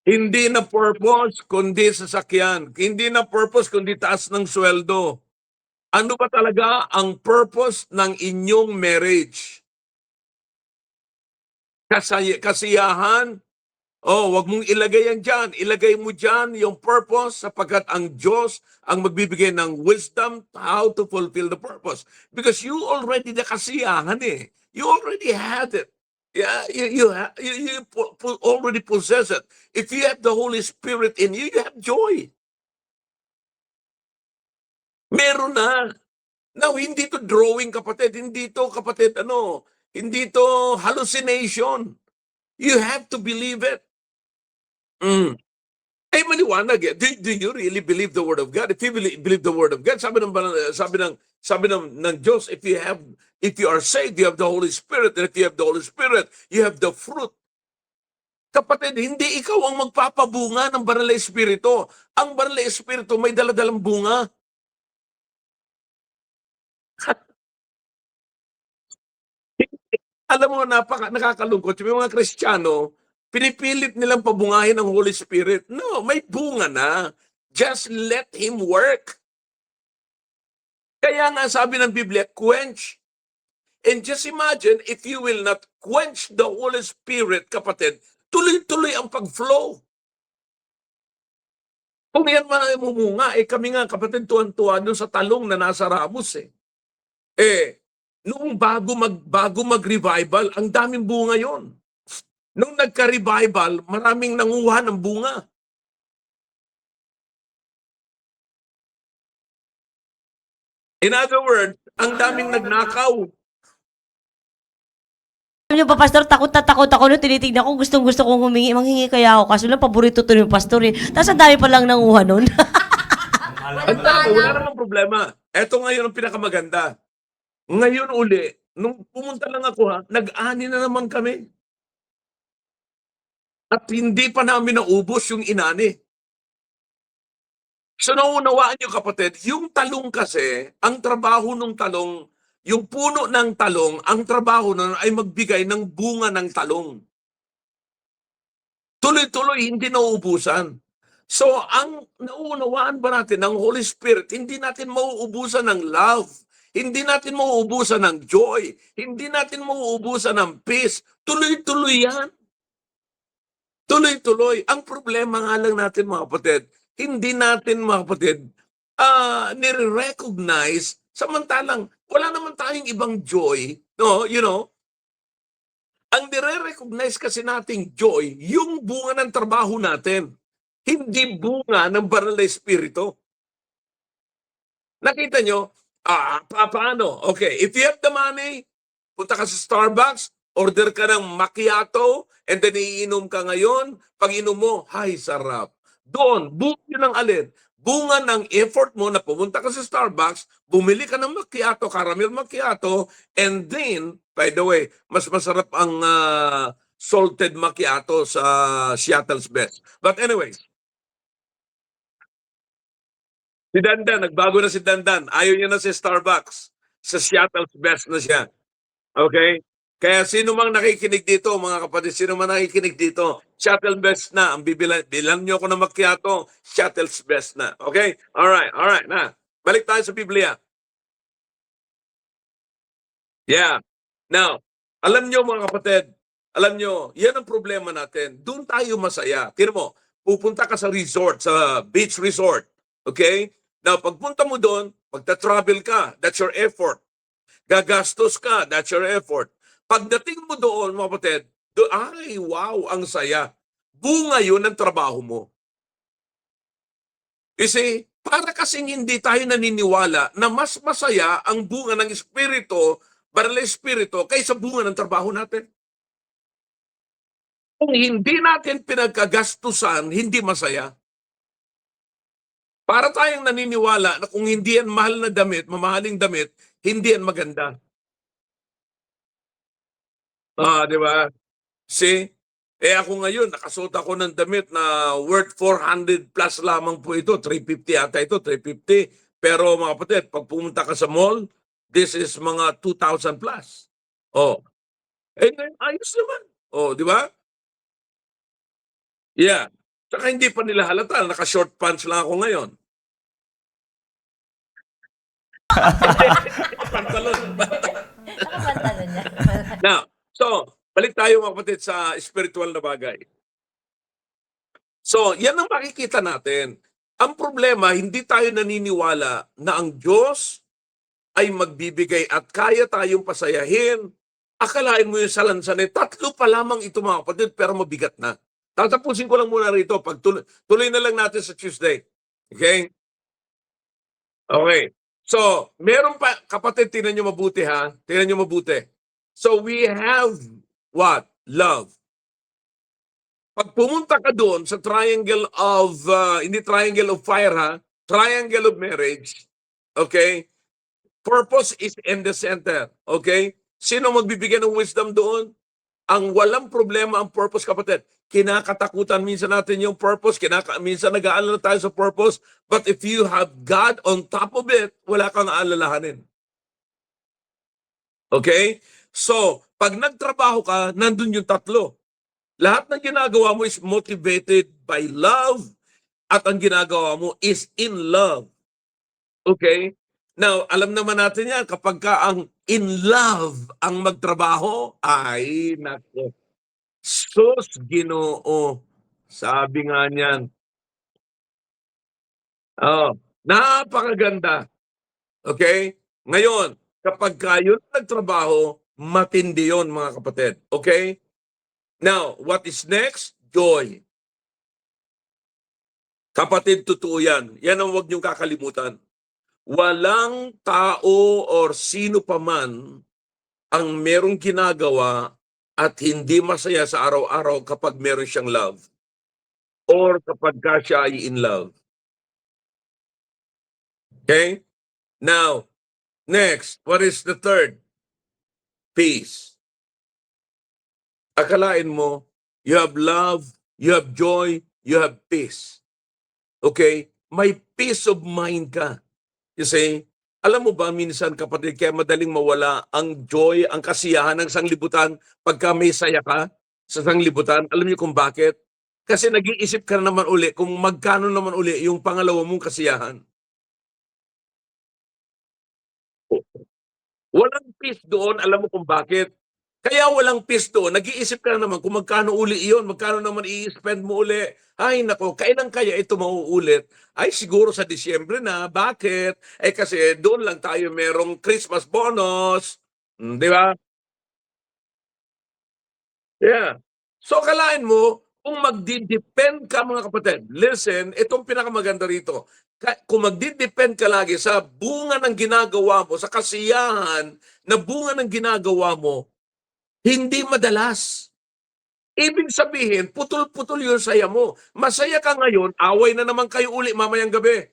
E: Hindi na purpose, kundi sasakyan. Hindi na purpose, kundi taas ng sweldo. Ano ba talaga ang purpose ng inyong marriage? Kasiyahan? Wag mong ilagay yan dyan. Ilagay mo dyan yung purpose sapagkat ang Diyos ang magbibigay ng wisdom how to fulfill the purpose. Because you already nakasiyahan eh. You already had it. Yeah, you already possess it. If you have the Holy Spirit in you, you have joy. Meron na. Now, hindi to drawing, kapatid. Hindi to, kapatid, hindi to hallucination. You have to believe it. Maliwanag eh. Do you really believe the Word of God? If you believe the Word of God, sabi ng Diyos, if you are saved, you have the Holy Spirit. And if you have the Holy Spirit, you have the fruit. Kapatid, hindi ikaw ang magpapabunga ng Banal na Espiritu. Ang Banal na Espiritu may daladalang bunga. Alam mo, nakakalungkot. Yung mga Kristiyano, pinipilit nilang pabungahin ng Holy Spirit. No, may bunga na. Just let Him work. Kaya nga sabi ng Biblia, quench. And just imagine, if you will not quench the Holy Spirit, kapatid, tuloy-tuloy ang pag-flow. Kung yan man ay mumunga, kami nga, kapatid, tuwan-tuwa doon sa talong na nasa Ramos noong bago mag-revival, ang daming bunga yon. Nung nagka-revival, maraming nanguha ng bunga. In other words, ang daming nagnakaw.
C: Alam niyo ba, Pastor, takot na takot ako nung tinitignan ko, gustong-gusto kong manghingi kaya ako. Kaso lang, paborito to ni Pastor eh. Tapos ang dami pa lang nanguha nun.
E: Ang dami, wala namang problema. Eto ngayon ang pinakamaganda. Ngayon uli, nung pumunta lang ako nag-ani na naman kami. At hindi pa namin naubos yung inani. So naunawaan nyo, kapatid, yung talong kasi, ang trabaho ng talong, yung puno ng talong, ang trabaho nun ay magbigay ng bunga ng talong. Tuloy-tuloy, hindi nauubusan. So ang naunawaan ba natin ng Holy Spirit, hindi natin mauubusan ng love. Hindi natin mauubusan ng joy. Hindi natin mauubusan ng peace. Tuloy-tuloy yan. Tuloy-tuloy. Ang problema nga lang natin, mga kapatid, hindi natin, mga kapatid, nire-recognize, samantalang wala naman tayong ibang joy, no, Ang nire-recognize kasi nating joy, yung bunga ng trabaho natin. Hindi bunga ng banal na espiritu. Nakita nyo? Paano? Okay, if you have the money, punta ka sa Starbucks, order ka ng macchiato, and then iinom ka ngayon, pag inom mo, hay, sarap. Doon, bunga yun ng alin? Bunga ng effort mo na pumunta ka sa Starbucks, bumili ka ng macchiato, caramel macchiato, and then, by the way, mas masarap ang salted macchiato sa Seattle's Best. But anyways, si Dandan, nagbago na si Dandan. Ayaw niya na si Starbucks. Sa Seattle's Best na siya. Okay? Kaya sino mang nakikinig dito, mga kapatid, sino man nakikinig dito, Seattle's Best na. Ang bilan niyo ako ng macchiato, Seattle's Best na. Okay? Alright. Na. Balik tayo sa Biblia. Yeah. Now, alam niyo mga kapatid, alam niyo, yan ang problema natin. Doon tayo masaya. Tira mo, pupunta ka sa resort, sa beach resort. Okay? Now, pagpunta mo doon, pagta-travel ka, that's your effort. Gagastos ka, that's your effort. Pagdating mo doon, mga kapatid, ay, wow, ang saya. Bunga yun ng trabaho mo. Kasi, para kasing hindi tayo naniniwala na mas masaya ang bunga ng espiritu, banal na espiritu, kaysa bunga ng trabaho natin. Kung hindi natin pinagkagastusan, hindi masaya. Para tayong naniniwala na kung hindi yan mahal na damit, mamahaling damit, hindi yan maganda. Di ba? See? Ako ngayon, nakasuot ako ng damit na worth 400 plus lamang po ito. 350 ata ito, 350. Pero mga kapatid, pag pumunta ka sa mall, this is mga 2,000 plus. Ngayon, ayos naman. Di ba? Yeah. Saka hindi pa nila halata, naka-short pants lang ako ngayon. Pantalon.
B: Nakapantalon niya.
E: Now, so, balik tayo mga kapatid sa spiritual na bagay. So, yan ang makikita natin. Ang problema, hindi tayo naniniwala na ang Diyos ay magbibigay at kaya tayong pasayahin. Akalain mo yung salansan, tatlo pa lamang ito mga kapatid, pero mabigat na. Tatapusin ko lang muna rito. Tuloy na lang natin sa Tuesday. Okay? Okay. So, meron pa, kapatid, tingnan nyo mabuti ha. Tingnan nyo mabuti. So, we have what? Love. Pag pumunta ka doon sa triangle of, hindi triangle of fire ha, triangle of marriage, okay? Purpose is in the center, okay? Sino magbibigay ng wisdom doon? Ang walang problema ang purpose, kapatid. Kinakatakutan minsan natin yung purpose, minsan nag-aalala tayo sa purpose, but if you have God on top of it, wala kang aalalahanin. Okay? So, pag nagtrabaho ka, nandun yung tatlo. Lahat ng ginagawa mo is motivated by love at ang ginagawa mo is in love. Okay? Now, alam naman natin yan, kapag ka ang in love ang magtrabaho, ay, nako. Sus, Ginoo. Sabi nga niyan. Napakaganda. Okay? Ngayon, kapag kayo nagtrabaho, matindi yun, mga kapatid. Okay? Now, what is next? Joy. Kapatid, totoo yan. Yan ang huwag niyong kakalimutan. Walang tao or sino pa man ang merong ginagawa at hindi masaya sa araw-araw kapag meron siyang love or kapag ka siya ay in love. Okay? Now, next, what is the third? Peace. Akalain mo, you have love, you have joy, you have peace. Okay? May peace of mind ka. You see, alam mo ba minsan kapatid, kaya madaling mawala ang joy, ang kasiyahan ng sanglibutan pagka may saya ka sa sanglibutan? Alam niyo kung bakit? Kasi nag-iisip ka na naman uli kung magkano naman uli yung pangalawa mong kasiyahan. Walang peace doon, alam mo kung bakit? Kaya walang peace doon, nag-iisip ka na naman kung magkano uli iyon, magkano naman i-spend mo uli. Ay nako, kailan kaya ito mauulit? Ay siguro sa Disyembre na. Bakit? Kasi doon lang tayo merong Christmas bonus. Di ba? Yeah. So, kalain mo, kung magdi-depend ka mga kapatid, listen, itong pinakamaganda rito. Kung magdi-depend ka lagi sa bunga ng ginagawa mo, sa kasiyahan na bunga ng ginagawa mo, hindi madalas. Ibig sabihin, putol-putol yung saya mo. Masaya ka ngayon, away na naman kayo uli mamayang gabi.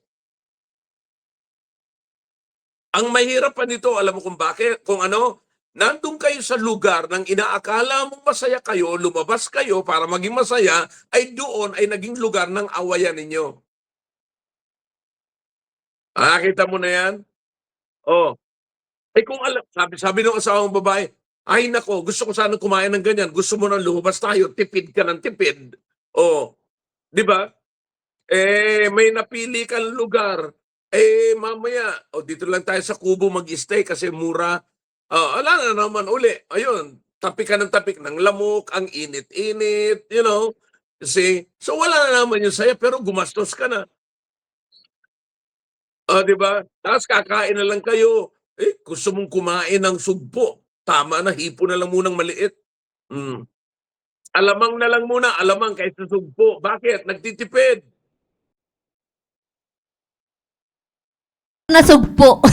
E: Ang mahirap pa nito, alam mo kung bakit? Kung ano, nandun kayo sa lugar ng inaakala mong masaya kayo, lumabas kayo para maging masaya, ay doon ay naging lugar ng awayan ninyo. Nakita mo na yan? Oh. Eh kung alam, sabi ng asawang babae, ay nako, gusto ko sana kumain ng ganyan. Gusto mo nang lumabas tayo, tipid ka ng tipid. Oh, di ba? Eh, may napili kang lugar. Eh, mamaya, dito lang tayo sa Kubo mag-stay kasi mura. Ala na naman uli. Ayun, tapik ka ng tapik ng lamok, ang init-init, you know. Kasi, so wala na naman yung saya, pero gumastos ka na. Di ba? Tapos kakain na lang kayo. Eh, gusto mong kumain ng sugpo. Tama na, hipo na lang munang maliit. Mm. Alamang na lang muna, alamang kaysa sugpo. Bakit? Nagtitipid.
B: Nasugpo.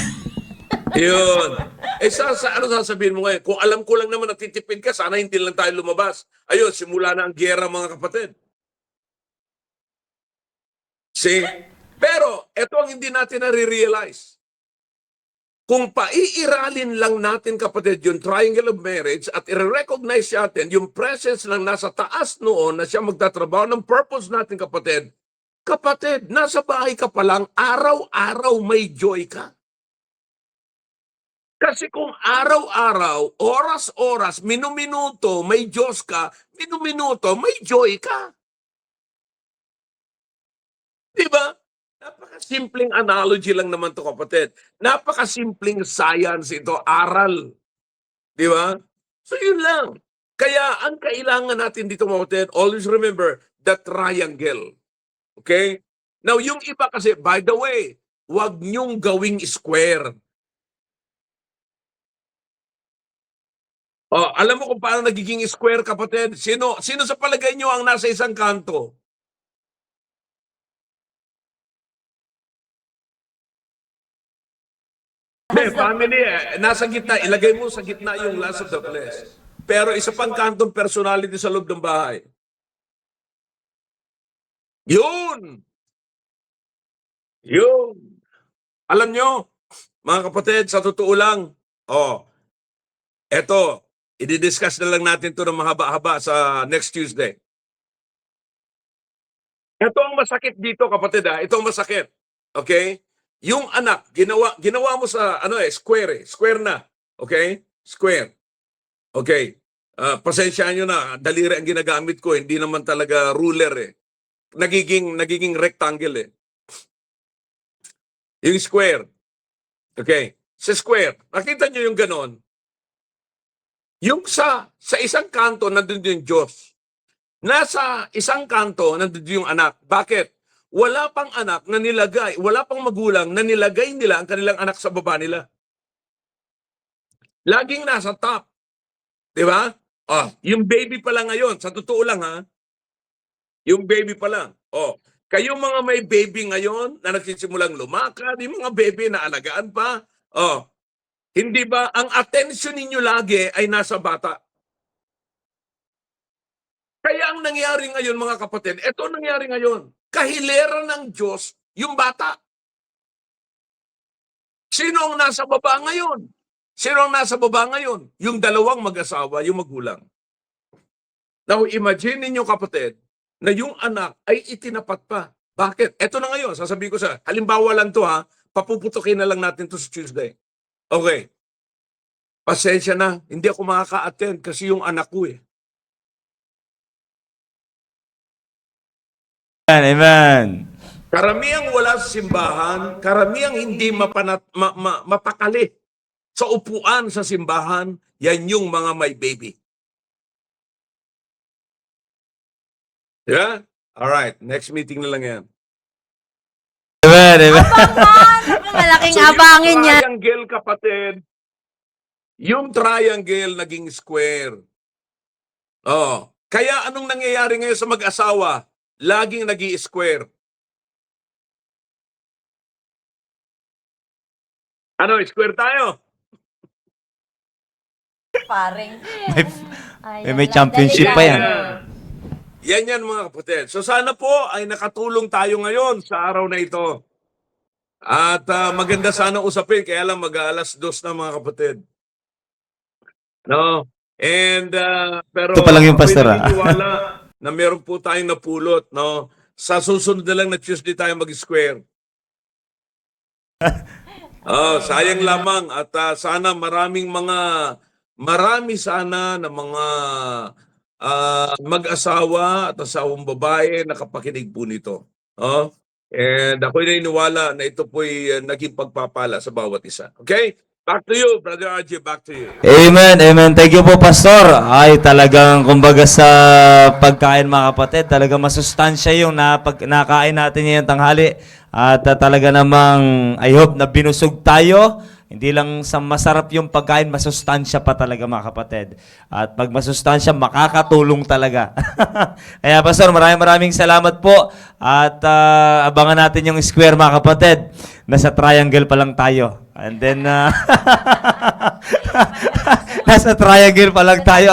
E: Yun. Eh, ano sasabihin mo ngayon? Kung alam ko lang naman natitipid ka, sana hindi lang tayo lumabas. Ayun, simula na ang giyera mga kapatid. See? Pero, ito ang hindi natin nare-realize. Kung paiiralin lang natin, kapatid, yung triangle of marriage at i-recognize natin yung presence ng nasa taas noon na siya magtatrabaho ng purpose natin, kapatid. Kapatid, nasa bahay ka pa lang, araw-araw may joy ka. Kasi kung araw-araw, oras-oras, minuminuto, may Diyos ka, minuminuto, may joy ka. Diba? Napakasimpleng analogy lang naman to, kapatid. Napakasimpleng science ito, aral. Diba? So yun lang. Kaya ang kailangan natin dito, kapatid, always remember the triangle. Okay? Now, yung iba kasi, by the way, huwag niyong gawing square. Alam mo kung paano nagiging square, kapatid? Sino sa palagay niyo ang nasa isang kanto? Family nasa gitna. Ilagay mo sa gitna yung last of the flesh. Pero isa pang kantong personality sa loob ng bahay. Yun! Yun! Alam nyo, mga kapatid, sa totoo lang, eto, i-discuss na lang natin to ng mahaba-haba sa next Tuesday. Ito ang masakit dito, kapatid, ito ang masakit. Okay? Yung anak, ginawa mo sa square. Square na. Okay? Square. Okay. Pasensyaan nyo na, daliri ang ginagamit ko, hindi naman talaga ruler eh. Nagiging rectangle eh. Yung square. Okay. Sa square, nakita nyo yung ganon. Yung sa isang kanto, nandun yung Diyos. Nasa isang kanto, nandun yung anak. Bakit? Wala pang anak na nilagay, wala pang magulang na nilagay nila ang kanilang anak sa baba nila. Laging nasa top. Di ba? Yung baby pa lang ngayon, sa totoo lang yung baby pa lang. Kayo mga may baby ngayon na nagsisimulang lumakad, yung mga baby na alagaan pa, hindi ba ang attention ninyo lagi ay nasa bata? Kaya ang nangyari ngayon, mga kapatid, ito ang nangyari ngayon. Kahiliran ng Diyos yung bata. Sino ang nasa baba ngayon? Sino ang nasa baba ngayon? Yung dalawang mag-asawa, yung magulang. Now, imagine ninyo, kapatid, na yung anak ay itinapat pa. Bakit? Ito na ngayon, sasabihin ko halimbawa lang to papuputukin na lang natin to sa Tuesday. Okay. Pasensya na, hindi ako makaka-attend kasi yung anak ko eh.
A: Amen.
E: Karamihang wala sa simbahan, karamihang hindi mapakali sa upuan sa simbahan, yan yung mga may baby. Yeah? Alright, next meeting na lang yan.
A: Amen. Amen.
B: Malaking
E: So,
B: abangin
E: yung
B: niya.
E: triangle, kapatid, yung triangle naging square. Oh. Kaya anong nangyayari ngayon sa mag-asawa? Laging nag-i-square. Ano, square tayo?
B: Paring.
A: May championship pa yan.
E: Yan mga kapatid. So sana po ay nakatulong tayo ngayon sa araw na ito. At maganda sana usapin, kaya lang mag-aalas 2 na mga kapatid. No? And pero
A: Ito pa lang yung pastor,
E: ako'y naniniwala na meron po tayong napulot, no? Sa susunod na lang na Tuesday tayo mag-square. Sayang lamang at sana marami sana na mga mag-asawa at asawang babae nakapakinig po nito. And ako'y naniniwala na ito po'y naging pagpapala sa bawat isa. Okay? Back to you, Brother RJ, back to you.
A: Amen, amen. Thank you po, Pastor. Ay, talagang, kumbaga sa pagkain, mga kapatid, talagang masustansya yung nakain natin ngayong tanghali. At talaga namang, I hope na binusog tayo. Hindi lang sa masarap yung pagkain, masustansya pa talaga, mga kapatid. At pag masustansya, makakatulong talaga. Kaya, Pastor, maraming salamat po. At abangan natin yung square, mga kapatid. Nasa triangle pa lang tayo. And then, nasa triangle pa lang tayo,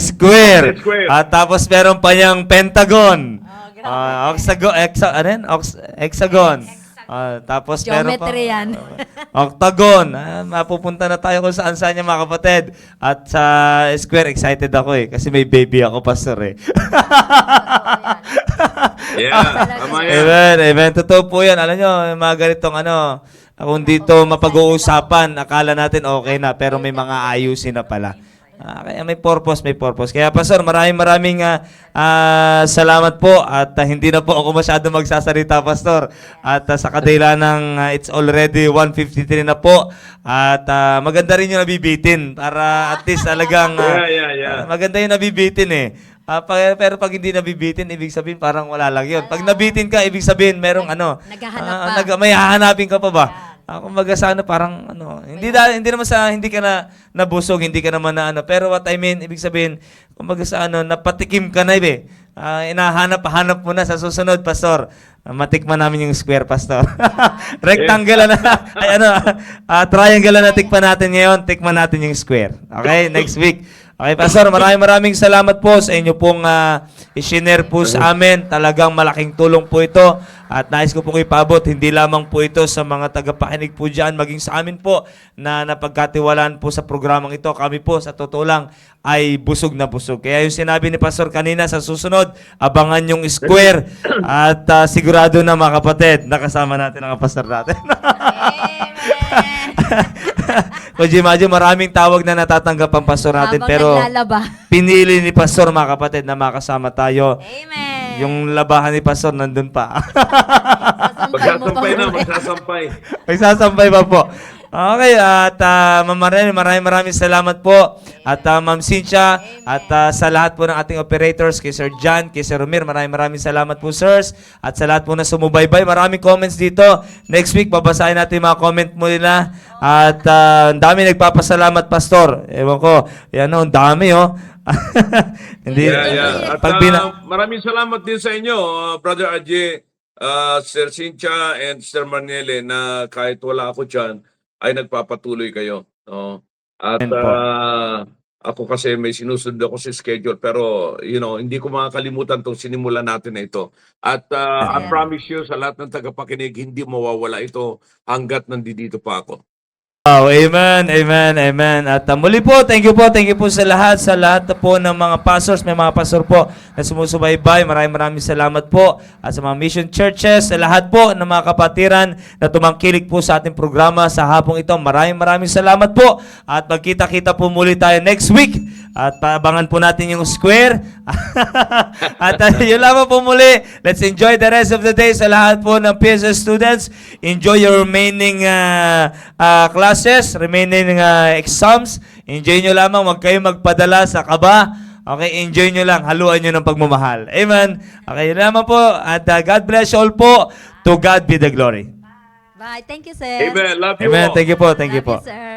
A: square. At tapos meron pa yung pentagon. Hexagon. Tapos meron pa.
B: Geometry yan.
A: Octagon. Mapupunta na tayo kung saan niya, mga kapatid. At sa square, excited ako kasi may baby ako, Pastor
E: Tama yan.
A: Amen. Totoo po yan. Alam nyo, mga ganitong kung dito mapag-uusapan, akala natin okay na, pero may mga ayusin na pala. Kaya may purpose. Kaya, Pastor, maraming salamat po at hindi na po ako masyado magsasalita, Pastor. At sa kadila ng it's already 1:53 na po. At maganda rin yung nabibitin para at least talagang maganda yung nabibitin pero pag hindi nabibitin, ibig sabihin parang wala lang yun. Pag nabitin ka, ibig sabihin merong
B: Naghahanap pa.
A: may hahanapin ka pa ba? Kumbaga sana parang hindi naman sa hindi ka na nabusog, hindi ka naman na pero what I mean, ibig sabihin, kumbaga sa napatikim ka na inahanap mo na sa susunod, Pastor. Matikman namin yung square, Pastor. Rectangle na triangle na tikman natin ngayon, tikman natin yung square. Okay, next week. Okay, Pastor, maraming salamat po sa inyo pong i-share po sa amin. Talagang malaking tulong po ito. At nais ko pong ipabot, hindi lamang po ito sa mga tagapakinig po dyan, maging sa amin po na napagkatiwalaan po sa programang ito. Kami po, sa totoo lang, ay busog na busog. Kaya yung sinabi ni Pastor kanina, sa susunod, abangan yung square. At sigurado na, mga kapatid, nakasama natin ang pastor natin. Medyo maraming tawag na natatanggap ang pastor natin,
B: Habang
A: pero
B: naglalaba.
A: pinili ni pastor, mga kapatid, na makasama tayo.
B: Amen.
A: Yung labahan ni pastor nandun pa.
E: Magsasampay na, magsasampay.
A: Magsasampay pa po. Okay, at Ma'am Marlene, maraming salamat po. At Ma'am Cynthia, at sa lahat po ng ating operators, kay Sir John, kay Sir Romir, maraming salamat po, sirs. At sa lahat po na sumubaybay, maraming comments dito. Next week, babasahin natin yung mga comment mo nila. At ang dami nagpapasalamat, Pastor. Ewan ko, ang dami, Hindi.
E: At maraming salamat din sa inyo, Brother RJ, Sir Cynthia, and Sir Manele, na kahit wala ako dyan, ay nagpapatuloy kayo. No? At ako kasi may sinusunod ako sa schedule, pero hindi ko makakalimutan itong sinimulan natin na ito. At I promise you, sa lahat ng tagapakinig, hindi mawawala ito hanggat nandito pa ako.
A: Wow, amen. At muli po, thank you po sa lahat po ng mga pastors, may mga pastor po na sumusubaybay. Maraming salamat po. At sa mga mission churches, sa lahat po ng mga kapatiran na tumangkilik po sa ating programa sa hapong ito. Maraming salamat po. At magkita-kita po muli tayo next week. At paabangan po natin yung square. At yun lamang po muli. Let's enjoy the rest of the day sa lahat po ng PSS students. Enjoy your remaining classes, remaining exams. Enjoy nyo lamang. Huwag kayong magpadala sa kaba. Okay, enjoy nyo lang. Haluan nyo ng pagmamahal. Amen. Okay, yun lamang po. At God bless you all po. To God be the glory.
B: Bye. Thank you, sir.
E: Amen. Love you
A: Amen.
E: all.
A: Thank you po. Thank you
B: Love
A: po.
B: you, sir.